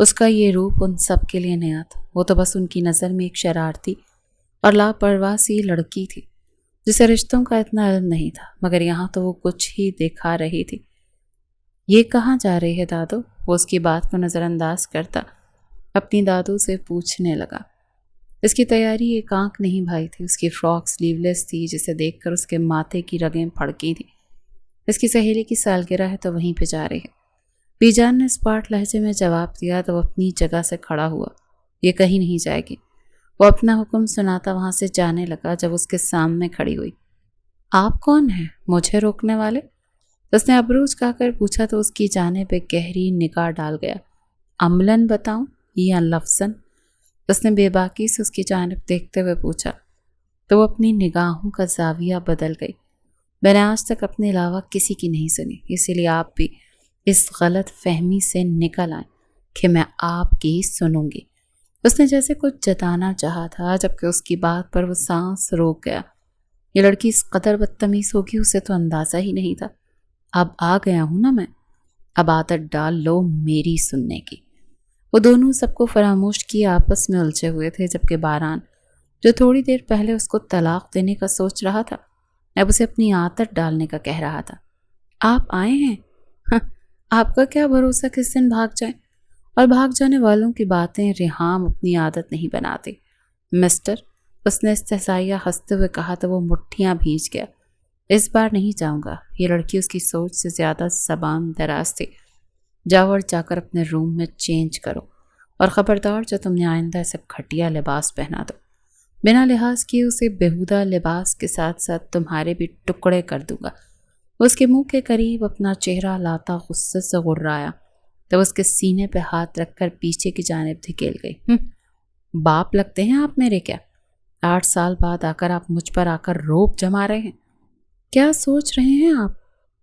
اس کا یہ روپ ان سب کے لیے نیا تھا۔ وہ تو بس ان کی نظر میں ایک شرارتی اور لاپرواہ سی لڑکی تھی جسے رشتوں کا اتنا علم نہیں تھا، مگر یہاں تو وہ کچھ ہی دکھا رہی تھی۔ یہ کہاں جا رہی ہے دادو؟ وہ اس کی بات کو نظر انداز کرتا اپنی دادو سے پوچھنے لگا۔ اس کی تیاری ایک آنکھ نہیں بھائی تھی۔ اس کی فراک سلیو لیس تھی، جسے دیکھ کر اس کے ماتھے کی رگیں پھڑکی تھیں۔ اس کی سہیلی کی سالگرہ ہے تو وہیں پہ جا رہی ہے۔ بی جان نے اسپاٹ لہجے میں جواب دیا تو وہ اپنی جگہ سے کھڑا ہوا۔ یہ کہیں نہیں جائے گی۔ وہ اپنا حکم سناتا وہاں سے جانے لگا جب اس کے سامنے کھڑی ہوئی۔ آپ کون ہیں مجھے روکنے والے؟ اس نے ابرو اچکا کر پوچھا تو اس کی جانب ایک گہری نگاہ ڈال گیا۔ عملاً بتاؤں یا لفظاً؟ اس نے بے باکی سے اس کی جانب دیکھتے ہوئے پوچھا تو وہ اپنی نگاہوں کا زاویہ بدل گئی۔ میں نے آج تک اپنے علاوہ کسی کی نہیں سنی، اسی لیے آپ بھی اس غلط فہمی سے نکل آئیں کہ میں آپ کی سنوں گی۔ اس نے جیسے کچھ جتانا چاہا تھا، جبکہ اس کی بات پر وہ سانس روک گیا۔ یہ لڑکی اس قدر بدتمیز ہوگی اسے تو اندازہ ہی نہیں تھا۔ اب آ گیا ہوں نا میں، اب عادت ڈال لو میری سننے کی۔ وہ دونوں سب کو فراموش کیے آپس میں الجھے ہوئے تھے، جبکہ باران جو تھوڑی دیر پہلے اس کو طلاق دینے کا سوچ رہا تھا، اب اسے اپنی عادت ڈالنے کا کہہ رہا تھا۔ آپ آئے ہیں؟ آپ کا کیا بھروسہ کس دن بھاگ جائیں؟ اور بھاگ جانے والوں کی باتیں ریحام اپنی عادت نہیں بناتے مسٹر، اس نے استہزائیہ ہنستے ہوئے کہا تو وہ مٹھیاں بھیج گیا۔ اس بار نہیں جاؤں گا۔ یہ لڑکی اس کی سوچ سے زیادہ زبان دراز تھی۔ جاؤ اور جا کر اپنے روم میں چینج کرو، اور خبردار جو تم نے آئندہ ایسے گھٹیا لباس پہنا دو، بنا لحاظ کیے اسے بےہودہ لباس کے ساتھ ساتھ تمہارے بھی ٹکڑے کر دوں گا۔ اس کے منہ کے قریب اپنا چہرہ لاتا غصے سے غرایا تو اس کے سینے پہ ہاتھ رکھ کر پیچھے کی جانب دھکیل گئی۔ باپ لگتے ہیں آپ میرے کیا؟ 8 سال بعد آ کر آپ مجھ پر آ کر روب جما رہے ہیں؟ کیا سوچ رہے ہیں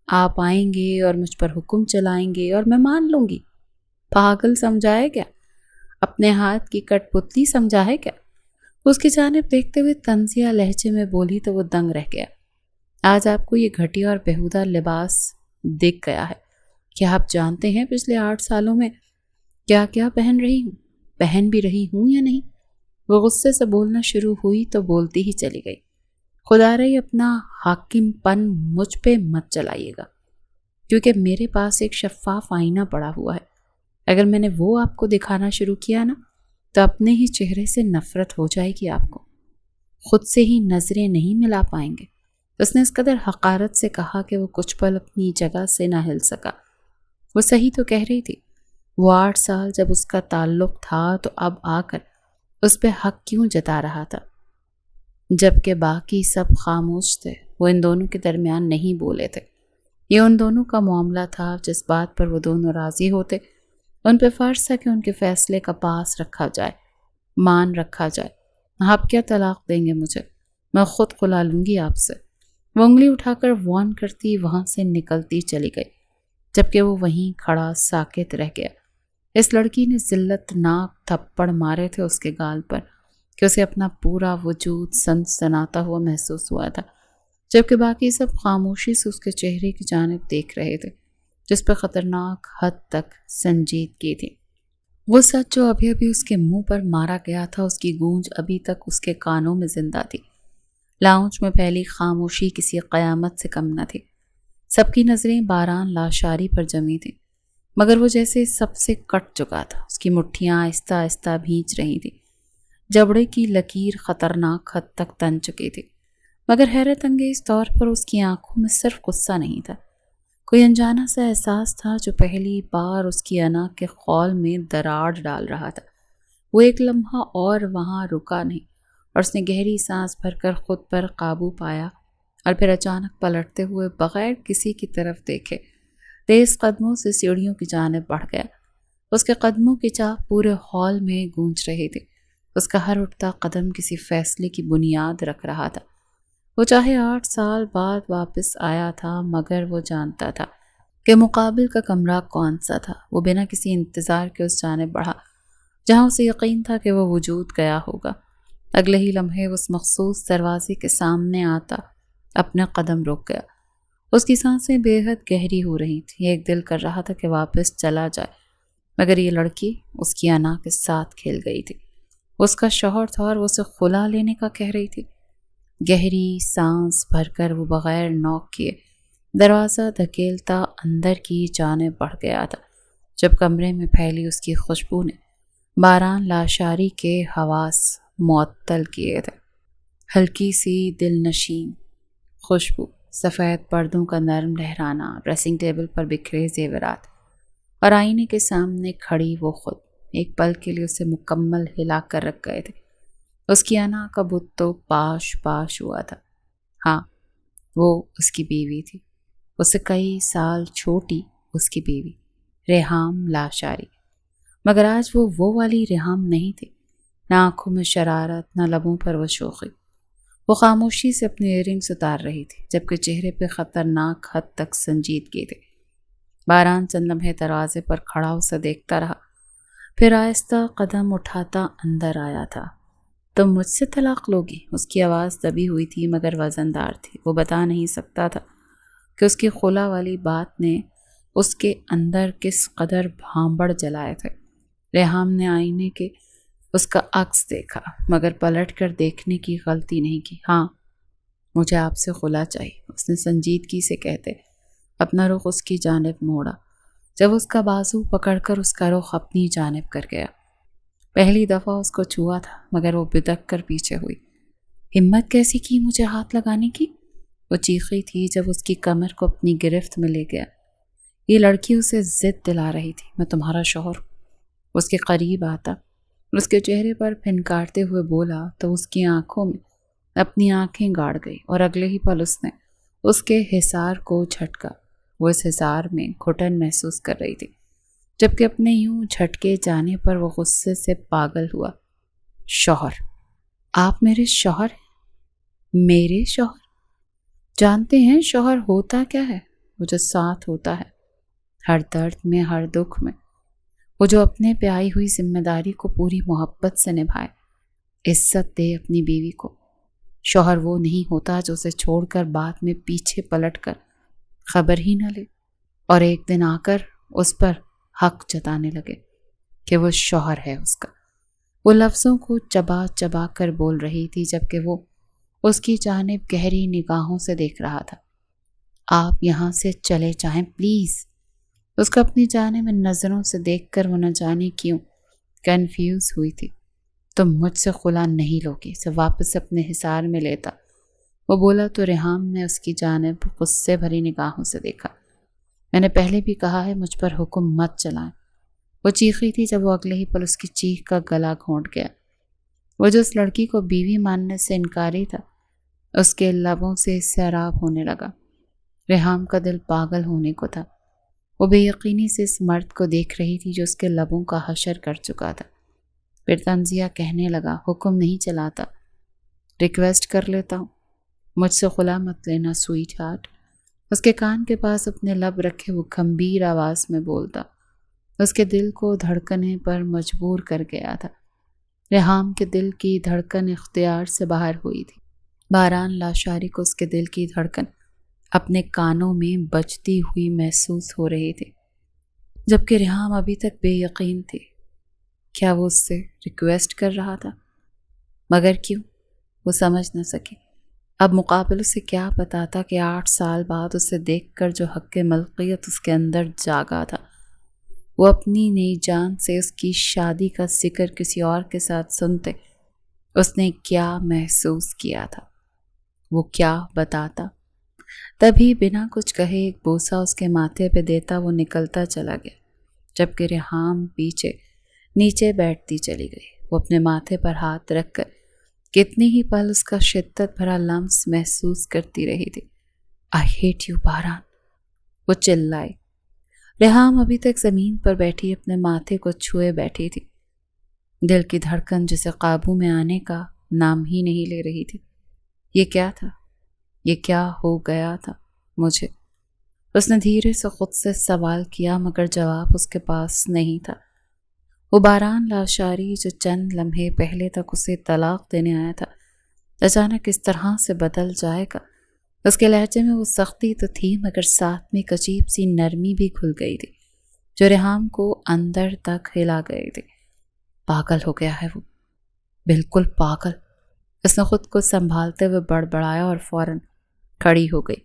آپ آئیں گے اور مجھ پر حکم چلائیں گے اور میں مان لوں گی؟ پاگل سمجھا ہے کیا؟ اپنے ہاتھ کی کٹ پتلی سمجھا ہے کیا؟ اس کی جانب دیکھتے ہوئے طنزیہ لہجے میں بولی تو وہ دنگ رہ گیا۔ آج آپ کو یہ گھٹیا اور بیہودہ لباس دکھ گیا ہے۔ کیا آپ جانتے ہیں پچھلے 8 سالوں میں کیا کیا پہن رہی ہوں؟ پہن بھی رہی ہوں یا نہیں؟ وہ غصے سے بولنا شروع ہوئی تو بولتی ہی چلی گئی۔ خدا رہی اپنا حاکم پن مجھ پہ مت چلائیے گا، کیونکہ میرے پاس ایک شفاف آئینہ پڑا ہوا ہے۔ اگر میں نے وہ آپ کو دکھانا شروع کیا نا تو اپنے ہی چہرے سے نفرت ہو جائے گی آپ کو، خود سے ہی نظریں نہیں ملا پائیں گے۔ اس نے اس قدر حقارت سے کہا کہ وہ کچھ پل اپنی جگہ سے نہ ہل سکا۔ وہ صحیح تو کہہ رہی تھی۔ وہ 8 سال جب اس کا تعلق تھا تو اب آ کر اس پہ حق کیوں جتا رہا تھا، جبکہ باقی سب خاموش تھے۔ وہ ان دونوں کے درمیان نہیں بولے تھے۔ یہ ان دونوں کا معاملہ تھا، جس بات پر وہ دونوں راضی ہوتے ان پہ فرض تھا کہ ان کے فیصلے کا پاس رکھا جائے، مان رکھا جائے۔ آپ کیا طلاق دیں گے مجھے؟ میں خود کھلا لوں گی آپ سے۔ وہ انگلی اٹھا کر وان کرتی وہاں سے نکلتی چلی گئی، جبکہ وہ وہیں کھڑا ساکت رہ گیا۔ اس لڑکی نے ذلت ناک تھپڑ مارے تھے اس کے گال پر کہ اسے اپنا پورا وجود سنسناتا ہوا محسوس ہوا تھا، جبکہ باقی سب خاموشی سے اس کے چہرے کی جانب دیکھ رہے تھے، جس پر خطرناک حد تک سنجیدگی تھی۔ وہ سچ جو ابھی ابھی اس کے منہ پر مارا گیا تھا، اس کی گونج ابھی تک اس کے کانوں میں زندہ تھی۔ لاؤنج میں پھیلی خاموشی کسی قیامت سے کم نہ تھی۔ سب کی نظریں باران لاشاری پر جمی تھیں، مگر وہ جیسے سب سے کٹ چکا تھا۔ اس کی مٹھیاں آہستہ آہستہ بھیج رہی تھیں، جبڑے کی لکیر خطرناک حد تک تن چکی تھی، مگر حیرت انگیز طور پر اس کی آنکھوں میں صرف غصہ نہیں تھا، کوئی انجانا سا احساس تھا جو پہلی بار اس کی انا کے خول میں دراڑ ڈال رہا تھا۔ وہ ایک لمحہ اور وہاں رکا نہیں، اور اس نے گہری سانس بھر کر خود پر قابو پایا، اور پھر اچانک پلٹتے ہوئے بغیر کسی کی طرف دیکھے تیز قدموں سے سیڑھیوں کی جانب بڑھ گیا۔ اس کے قدموں کی چاپ پورے ہال میں گونج رہی تھی۔ اس کا ہر اٹھتا قدم کسی فیصلے کی بنیاد رکھ رہا تھا۔ وہ چاہے 8 سال بعد واپس آیا تھا، مگر وہ جانتا تھا کہ مقابل کا کمرہ کون سا تھا۔ وہ بنا کسی انتظار کے اس جانب بڑھا جہاں اسے یقین تھا کہ وہ وجود گیا ہوگا۔ اگلے ہی لمحے اس مخصوص دروازے کے سامنے آتا اپنا قدم روک گیا۔ اس کی سانسیں بے حد گہری ہو رہی تھیں۔ ایک دل کر رہا تھا کہ واپس چلا جائے، مگر یہ لڑکی اس کی انا کے ساتھ کھیل گئی تھی۔ اس کا شوہر تھا اور وہ اسے خلا لینے کا کہہ رہی تھی۔ گہری سانس بھر کر وہ بغیر نوک کیے دروازہ دھکیلتا اندر کی جانب بڑھ گیا تھا، جب کمرے میں پھیلی اس کی خوشبو نے باران لاشاری کے حواس معطل کیے تھے۔ ہلکی سی دل نشین خوشبو، سفید پردوں کا نرم لہرانا، ڈریسنگ ٹیبل پر بکھرے زیورات، اور آئینے کے سامنے کھڑی وہ خود ایک پل کے لیے اسے مکمل ہلا کر رکھ گئے تھے۔ اس کی انا کا بت تو پاش پاش ہوا تھا۔ ہاں، وہ اس کی بیوی تھی، اس سے کئی سال چھوٹی اس کی بیوی ریحام لاشاری، مگر آج وہ والی ریحام نہیں تھی۔ نہ آنکھوں میں شرارت، نہ لبوں پر وہ شوخی۔ وہ خاموشی سے اپنے ایئرنگز اتار رہی تھی، جبکہ چہرے پہ خطرناک حد تک سنجیدگی تھی۔ باران چند لمحے دروازے پر کھڑا اسے دیکھتا رہا، پھر آہستہ قدم اٹھاتا اندر آیا تھا۔ تم مجھ سے طلاق لوگی؟ اس کی آواز دبی ہوئی تھی مگر وزندار تھی۔ وہ بتا نہیں سکتا تھا کہ اس کی خلا والی بات نے اس کے اندر کس قدر بھانبڑ جلائے تھے۔ ریحام نے آئینے کے اس کا عکس دیکھا، مگر پلٹ کر دیکھنے کی غلطی نہیں کی۔ ہاں، مجھے آپ سے خلا چاہیے، اس نے سنجیدگی سے کہتے اپنا رخ اس کی جانب موڑا، جب اس کا بازو پکڑ کر اس کا رخ اپنی جانب کر گیا۔ پہلی دفعہ اس کو چھوا تھا، مگر وہ بدک کر پیچھے ہوئی۔ ہمت کیسی کی مجھے ہاتھ لگانے کی؟ وہ چیخی تھی جب اس کی کمر کو اپنی گرفت میں لے گیا۔ یہ لڑکی اسے ضد دلا رہی تھی، میں تمہارا شوہر۔ اس کے قریب آتا، اس کے چہرے پر پھنکارتے ہوئے بولا تو اس کی آنکھوں میں اپنی آنکھیں گاڑ گئی، اور اگلے ہی پل اس نے اس کے حصار کو جھٹکا۔ وہ اس حصار میں گھٹن محسوس کر رہی تھی، جبکہ اپنے یوں جھٹکے جانے پر وہ غصے سے پاگل ہوا۔ شوہر؟ آپ میرے شوہر ہیں؟ میرے شوہر؟ جانتے ہیں شوہر ہوتا کیا ہے؟ وہ جو ساتھ ہوتا ہے ہر درد میں، ہر دکھ میں، وہ جو اپنے پہ آئی ہوئی ذمہ داری کو پوری محبت سے نبھائے، عزت دے اپنی بیوی کو۔ شوہر وہ نہیں ہوتا جو اسے چھوڑ کر بعد میں پیچھے پلٹ کر خبر ہی نہ لے اور ایک دن آ کر اس پر حق جتانے لگے کہ وہ شوہر ہے اس کا۔ وہ لفظوں کو چبا چبا کر بول رہی تھی جبکہ وہ اس کی جانب گہری نگاہوں سے دیکھ رہا تھا۔ آپ یہاں سے چلے جائیں پلیز۔ اس کو اپنی جانب ان نظروں سے دیکھ کر وہ نہ جانے کیوں کنفیوز ہوئی تھی۔ تم مجھ سے خلا نہیں لوگی، اسے واپس اپنے حصار میں لیتا۔ وہ بولا تو ریحام نے اس کی جانب غصے بھری نگاہوں سے دیکھا۔ میں نے پہلے بھی کہا ہے مجھ پر حکم مت چلائیں۔ وہ چیخی تھی جب وہ اگلے ہی پل اس کی چیخ کا گلا گھونٹ گیا۔ وہ جو اس لڑکی کو بیوی ماننے سے انکاری تھا، اس کے لبوں سے سیراب ہونے لگا۔ ریحام کا دل پاگل ہونے کو تھا۔ وہ بے یقینی سے اس مرد کو دیکھ رہی تھی جو اس کے لبوں کا حشر کر چکا تھا۔ پھر طنزیہ کہنے لگا، حکم نہیں چلاتا، ریکویسٹ کر لیتا ہوں، مجھ سے خلا مت لینا سویٹ ہارٹ۔ اس کے کان کے پاس اپنے لب رکھے وہ گھمبیر آواز میں بولتا، اس کے دل کو دھڑکنے پر مجبور کر گیا تھا۔ ریحام کے دل کی دھڑکن اختیار سے باہر ہوئی تھی۔ باران لاشاری کو اس کے دل کی دھڑکن اپنے کانوں میں بجتی ہوئی محسوس ہو رہی تھی، جبکہ ریحام ابھی تک بے یقین تھی۔ کیا وہ اس سے ریکویسٹ کر رہا تھا؟ مگر کیوں؟ وہ سمجھ نہ سکی۔ اب مقابل اسے کیا پتا تھا کہ 8 سال بعد اسے دیکھ کر جو حق ملکیت اس کے اندر جاگا تھا، وہ اپنی نئی جان سے اس کی شادی کا ذکر کسی اور کے ساتھ سنتے اس نے کیا محسوس کیا تھا، وہ کیا بتاتا۔ تبھی بنا کچھ کہے ایک بوسہ اس کے ماتھے پہ دیتا وہ نکلتا چلا گیا، جبکہ ریحام پیچھے نیچے بیٹھتی چلی گئی۔ وہ اپنے ماتھے پر ہاتھ رکھ کر کتنی ہی پل اس کا شدت بھرا لمس محسوس کرتی رہی تھی۔ آئی ہیٹ یو باران، وہ چلائی۔ ریحام ابھی تک زمین پر بیٹھی اپنے ماتھے کو چھوئے بیٹھی تھی، دل کی دھڑکن جسے قابو میں آنے کا نام ہی نہیں لے رہی تھی۔ یہ کیا تھا؟ یہ کیا ہو گیا تھا مجھے؟ اس نے دھیرے سے خود سے سوال کیا، مگر جواب اس کے پاس نہیں تھا۔ وہ باران لاشاری جو چند لمحے پہلے تک اسے طلاق دینے آیا تھا، اچانک اس طرح سے بدل جائے گا۔ اس کے لہجے میں وہ سختی تو تھی، مگر ساتھ میں ایک عجیب سی نرمی بھی گھل گئی تھی جو ریحام کو اندر تک ہلا گئی تھی۔ پاگل ہو گیا ہے وہ، بالکل پاگل۔ اس نے خود کو سنبھالتے ہوئے بڑبڑایا اور فوراً کھڑی ہو گئی۔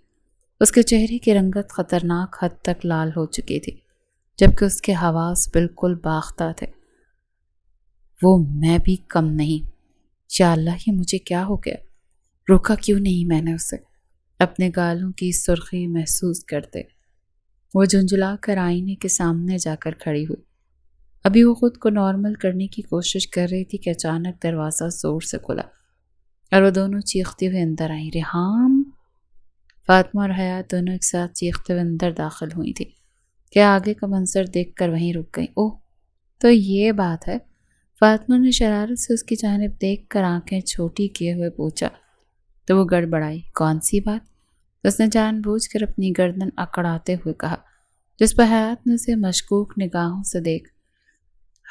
اس کے چہرے کی رنگت خطرناک حد تک لال ہو چکی تھی، جبکہ اس کے حواس بالکل باختہ تھے۔ وہ میں بھی کم نہیں۔ یا اللہ، یہ مجھے کیا ہو گیا؟ روکا کیوں نہیں میں نے اسے؟ اپنے گالوں کی سرخی محسوس کرتے وہ جھنجھلا کر آئینے کے سامنے جا کر کھڑی ہوئی۔ ابھی وہ خود کو نارمل کرنے کی کوشش کر رہی تھی کہ اچانک دروازہ زور سے کھلا اور وہ دونوں چیختے ہوئے اندر آئیں۔ ریحام! فاطمہ اور حیات دونوں ایک ساتھ چیختے ہوئے اندر داخل ہوئی تھی کہ آگے کا منظر دیکھ کر وہیں رک گئیں۔ اوہ، تو یہ بات ہے؟ فاطمہ نے شرارت سے اس کی جانب دیکھ کر آنکھیں چھوٹی کیے ہوئے پوچھا تو وہ گڑبڑائی۔ کون سی بات؟ اس نے جان بوجھ کر اپنی گردن اکڑاتے ہوئے کہا، جس پر حیات نے اسے مشکوک نگاہوں سے دیکھ۔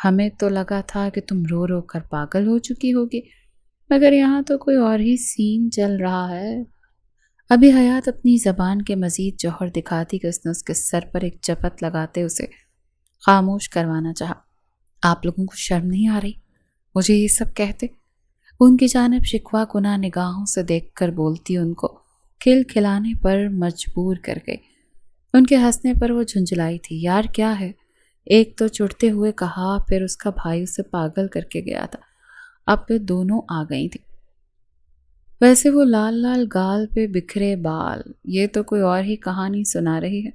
ہمیں تو لگا تھا کہ تم رو رو کر پاگل ہو چکی ہوگی، مگر یہاں تو کوئی اور ہی سین چل رہا ہے۔ ابھی حیات اپنی زبان کے مزید جوہر دکھاتی کہ اس نے اس کے سر پر ایک چپت لگاتے اسے خاموش کروانا چاہا۔ آپ لوگوں کو شرم نہیں آ رہی مجھے یہ سب کہتے؟ ان کی جانب شکوہ گناہ نگاہوں سے دیکھ کر بولتی ان کو کھل کھلانے پر مجبور کر گئی۔ ان کے ہنسنے پر وہ جھنجھلائی تھی۔ یار کیا ہے؟ ایک تو چڑھتے ہوئے کہا، پھر اس کا بھائی اسے پاگل کر کے گیا تھا، اب پہ دونوں آ گئی تھی۔ ویسے وہ لال لال گال پہ بکھرے بال، یہ تو کوئی اور ہی کہانی سنا رہی ہے۔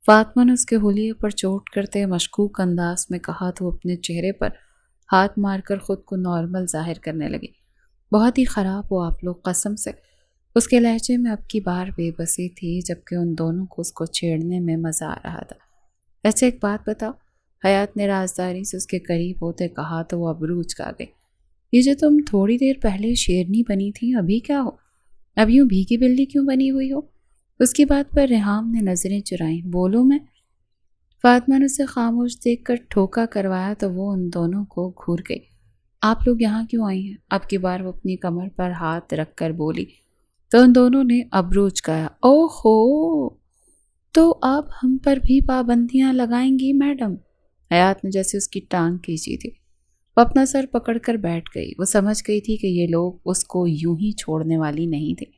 فاطمہ نے اس کے حلیے پر چوٹ کرتے مشکوک انداز میں کہا تو وہ اپنے چہرے پر ہاتھ مار کر خود کو نارمل ظاہر کرنے لگی۔ بہت ہی خراب ہو آپ لوگ، قسم سے۔ اس کے لہجے میں اب کی بار بے بسی تھی، جبکہ ان دونوں کو اس کو چھیڑنے میں مزہ آ رہا تھا۔ ویسے ایک بات بتاؤ، حیات نے رازداری سے اس کے قریب ہوتے کہا تو وہ ابروج کھا گئی۔ یہ جو تم تھوڑی دیر پہلے شیرنی بنی تھی، ابھی کیا ہو؟ اب یوں بھیگی بلی کیوں بنی ہوئی ہو؟ اس کی بات پر ریحام نے نظریں چرائیں۔ بولو میں؟ فاطمہ نے اسے خاموش دیکھ کر ٹھوکا کروایا تو وہ ان دونوں کو گھور گئی۔ آپ لوگ یہاں کیوں آئی ہیں؟ اب کی بار وہ اپنی کمر پر ہاتھ رکھ کر بولی تو ان دونوں نے ابرو اچکایا۔ او ہو، تو اب ہم پر بھی پابندیاں لگائیں گی میڈم؟ حیات نے جیسے اس کی ٹانگ کھینچی تھی وہ اپنا سر پکڑ کر بیٹھ گئی۔ وہ سمجھ گئی تھی کہ یہ لوگ اس کو یوں ہی چھوڑنے والی نہیں تھے۔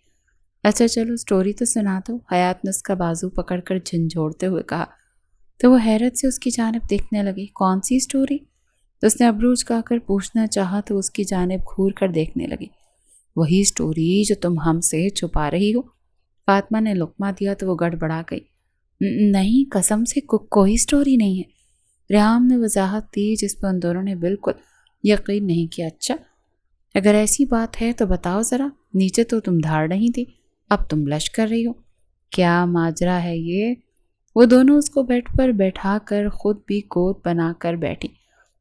اچھا چلو سٹوری تو سنا دو، حیات نے اس کا بازو پکڑ کر جھنجھوڑتے ہوئے کہا تو وہ حیرت سے اس کی جانب دیکھنے لگی۔ کون سی سٹوری؟ تو اس نے ابرو اچکا کر پوچھنا چاہا تو اس کی جانب گھور کر دیکھنے لگی۔ وہی سٹوری جو تم ہم سے چھپا رہی ہو۔ فاطمہ نے لقمہ دیا تو وہ گڑبڑا گئی۔ نہیں، قسم سے کوئی سٹوری نہیں ہے، ریحام نے وضاحت دی جس پر ان دونوں نے بالکل یقین نہیں کیا۔ اچھا، اگر ایسی بات ہے تو بتاؤ ذرا، نیچے تو تم دھاڑ نہیں تھی، اب تم بلش کر رہی ہو، کیا ماجرا ہے یہ؟ وہ دونوں اس کو بیڈ پر بیٹھا کر خود بھی گود بنا کر بیٹھی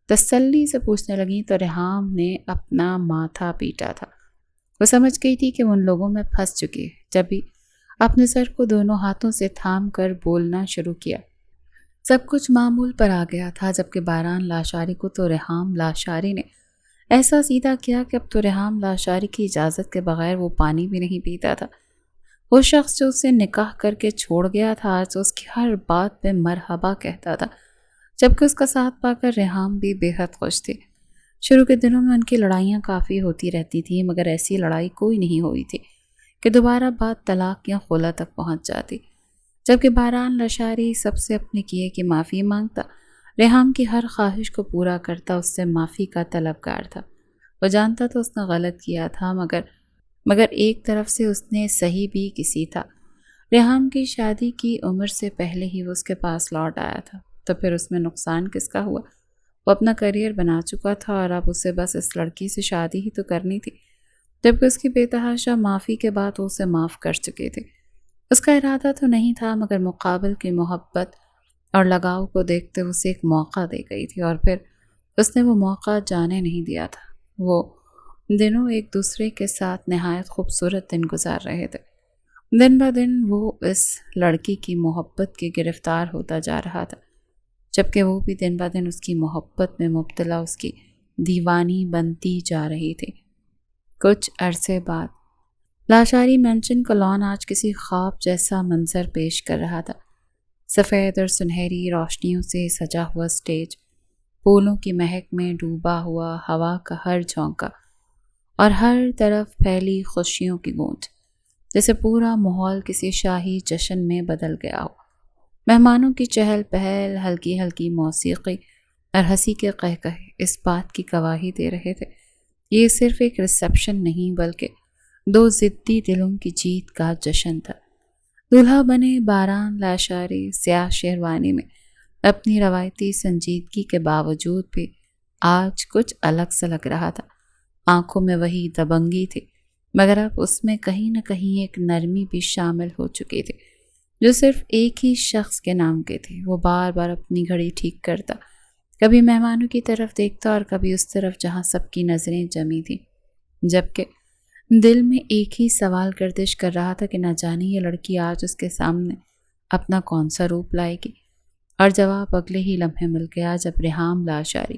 تسلی سے پوچھنے لگیں تو ریحام نے اپنا ماتھا پیٹا تھا۔ وہ سمجھ گئی تھی کہ وہ ان لوگوں میں پھنس چکی ہے، جب بھی اپنے سر کو دونوں ہاتھوں سے تھام کر بولنا شروع کیا۔ سب کچھ معمول پر آ گیا تھا، جبکہ باران لاشاری کو تو ریحام لاشاری نے ایسا سیدھا کیا کہ اب تو ریحام لاشاری کی اجازت کے بغیر وہ پانی بھی نہیں پیتا تھا۔ وہ شخص جو اسے نکاح کر کے چھوڑ گیا تھا آج اس کی ہر بات پہ مرحبا کہتا تھا، جبکہ اس کا ساتھ پا کر ریحام بھی بے حد خوش تھی۔ شروع کے دنوں میں ان کی لڑائیاں کافی ہوتی رہتی تھیں، مگر ایسی لڑائی کوئی نہیں ہوئی تھی کہ دوبارہ بات طلاق یا خلا تک پہنچ جاتی۔ جبکہ باران لاشاری سب سے اپنے کیے کی معافی مانگتا، ریحام کی ہر خواہش کو پورا کرتا، اس سے معافی کا طلبگار تھا۔ وہ جانتا تو اس نے غلط کیا تھا، مگر ایک طرف سے اس نے صحیح بھی کسی تھا۔ ریحام کی شادی کی عمر سے پہلے ہی وہ اس کے پاس لوٹ آیا تھا، تو پھر اس میں نقصان کس کا ہوا؟ وہ اپنا کریئر بنا چکا تھا اور اب اسے بس اس لڑکی سے شادی ہی تو کرنی تھی، جبکہ اس کی بے تحاشا معافی کے بعد وہ اسے معاف کر چکے تھے۔ اس کا ارادہ تو نہیں تھا، مگر مقابل کی محبت اور لگاؤ کو دیکھتے اسے ایک موقع دے گئی تھی، اور پھر اس نے وہ موقع جانے نہیں دیا تھا۔ وہ دنوں ایک دوسرے کے ساتھ نہایت خوبصورت دن گزار رہے تھے۔ دن بہ دن وہ اس لڑکی کی محبت کے گرفتار ہوتا جا رہا تھا، جبکہ وہ بھی دن بہ دن اس کی محبت میں مبتلا اس کی دیوانی بنتی جا رہی تھی۔ کچھ عرصے بعد لاشاری مینشن کا لان آج کسی خواب جیسا منظر پیش کر رہا تھا۔ سفید اور سنہری روشنیوں سے سجا ہوا سٹیج، پھولوں کی مہک میں ڈوبا ہوا ہوا کا ہر جھونکا، اور ہر طرف پھیلی خوشیوں کی گونج، جیسے پورا ماحول کسی شاہی جشن میں بدل گیا ہو۔ مہمانوں کی چہل پہل، ہلکی ہلکی موسیقی اور ہنسی کے قہقہے اس بات کی گواہی دے رہے تھے یہ صرف ایک ریسیپشن نہیں بلکہ دو ضدی دلوں کی جیت کا جشن تھا۔ دولہا بنے باران لاشاری سیاہ شیروانی میں اپنی روایتی سنجیدگی کے باوجود بھی آج کچھ الگ سا لگ رہا تھا۔ آنکھوں میں وہی دبنگی تھی، مگر اب اس میں کہیں نہ کہیں ایک نرمی بھی شامل ہو چکی تھی جو صرف ایک ہی شخص کے نام کی تھی۔ وہ بار بار اپنی گھڑی ٹھیک کرتا، کبھی مہمانوں کی طرف دیکھتا اور کبھی اس طرف جہاں سب کی نظریں جمی تھیں، جبکہ دل میں ایک ہی سوال گردش کر رہا تھا کہ نہ جانے یہ لڑکی آج اس کے سامنے اپنا کون سا روپ لائے گی۔ اور جواب اگلے ہی لمحے مل گیا جب ریحام لاشاری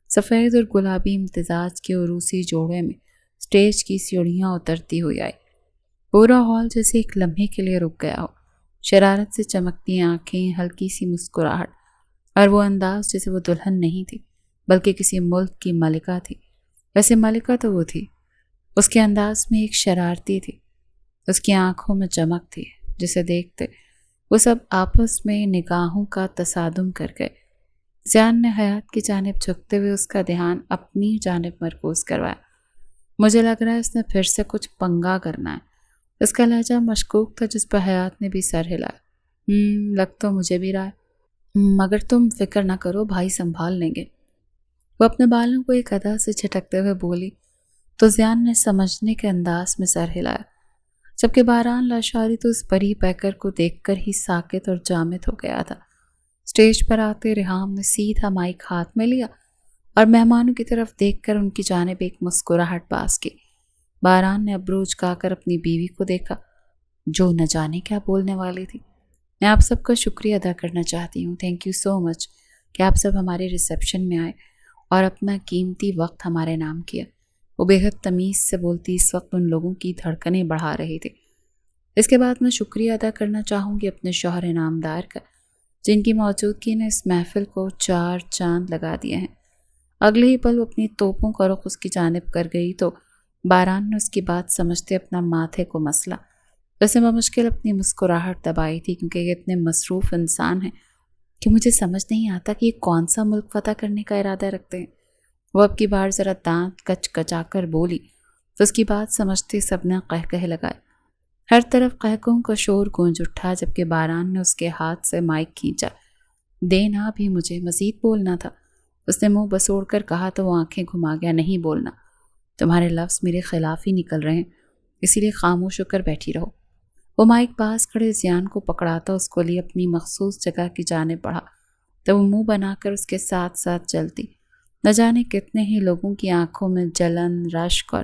سفید اور گلابی امتزاج کے عروسی جوڑے میں سٹیج کی سیڑھیاں اترتی ہوئی آئی۔ پورا ہال جیسے ایک لمحے کے لیے رک گیا ہو، شرارت سے چمکتی آنکھیں، ہلکی سی مسکراہٹ، اور وہ انداز جیسے وہ دلہن نہیں تھی بلکہ کسی ملک کی ملکہ تھی۔ ویسے ملکہ تو وہ تھی، اس کے انداز میں ایک شرارتی تھی، اس کی آنکھوں میں چمک تھی جسے دیکھتے وہ سب آپس میں نگاہوں کا تصادم کر گئے۔ زیان نے حیات کی جانب جھکتے ہوئے اس کا دھیان اپنی جانب مرکوز کروایا۔ مجھے لگ رہا ہے اس نے پھر سے کچھ پنگا کرنا ہے۔ اس کا لہجہ مشکوک تھا جس پر حیات نے بھی سر ہلایا۔ لگ تو مجھے بھی رہا ہے، مگر تم فکر نہ کرو، بھائی سنبھال لیں گے۔ وہ اپنے بالوں کو ایک ادا سے جھٹکتے ہوئے بولی تو زیان نے سمجھنے کے انداز میں سر ہلایا، جبکہ باران لاشاری تو اس پری پیکر کو دیکھ کر ہی ساکت اور جامد ہو گیا تھا۔ سٹیج پر آتے ریحام نے سیدھا مائک ہاتھ میں لیا اور مہمانوں کی طرف دیکھ کر ان کی جانب ایک مسکراہٹ باز کی۔ باران نے ابرو جھکا کر اپنی بیوی کو دیکھا جو نہ جانے کیا بولنے والی تھی۔ میں آپ سب کا شکریہ ادا کرنا چاہتی ہوں. تھینک یو سو مچ کہ آپ سب ہمارے ریسیپشن میں آئے اور اپنا قیمتی وقت ہمارے نام کیا. وہ بے حد تمیز سے بولتی اس وقت ان لوگوں کی دھڑکنیں بڑھا رہی تھی. اس کے بعد میں شکریہ ادا کرنا چاہوں گی اپنے شوہر انعامدار کا، جن کی موجودگی نے اس محفل کو 4 چاند لگا دیے ہیں. اگلے ہی پل وہ اپنی توپوں کا رخ اس کی جانب کر گئی تو باران نے اس کی بات سمجھتے اپنا ماتھے کو مسلا. ویسے میں مشکل اپنی مسکراہٹ دبائی تھی کیونکہ یہ اتنے مصروف انسان ہیں کہ مجھے سمجھ نہیں آتا کہ یہ کون سا ملک فتح کرنے کا ارادہ رکھتے ہیں. وہ اب کی بار ذرا دانت کچ کچا کر بولی تو اس کی بات سمجھتے سب نے قہقہے لگائے. ہر طرف قہقہوں کا شور گونج اٹھا جبکہ باران نے اس کے ہاتھ سے مائک کھینچا. دینا بھی مجھے مزید بولنا تھا. اس نے منہ بسوڑ کر کہا تو وہ آنکھیں گھما گیا. نہیں بولنا، تمہارے لفظ میرے خلاف ہی نکل رہے ہیں، اسی لیے خاموش ہو کر بیٹھی رہو. وہ مائک پاس کھڑے زیان کو پکڑاتا اس کو لیے اپنی مخصوص جگہ کی جانب بڑھا تو وہ منہ بنا کر اس کے ساتھ ساتھ چلتی. نہ جانے کتنے ہی لوگوں کی آنکھوں میں جلن، رشک اور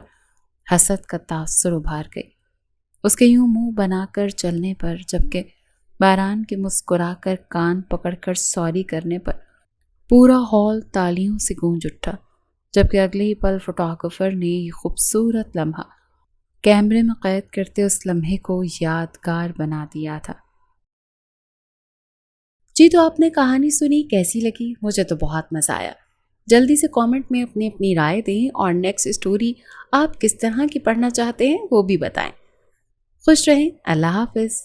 حسد کا تاثر ابھار گئی اس کے یوں منہ بنا کر چلنے پر، جبکہ باران کے مسکرا کر کان پکڑ کر سوری کرنے پر پورا ہال تالیوں سے گونج اٹھا. جبکہ اگلے ہی پل فوٹوگرافر نے یہ خوبصورت لمحہ کیمرے میں قید کرتے اس لمحے کو یادگار بنا دیا تھا. جی تو آپ نے کہانی سنی، کیسی لگی؟ مجھے تو بہت مزہ آیا. جلدی سے کامنٹ میں اپنی رائے دیں اور نیکسٹ اسٹوری آپ کس طرح کی پڑھنا چاہتے ہیں وہ بھی بتائیں. خوش رہیں. اللہ حافظ.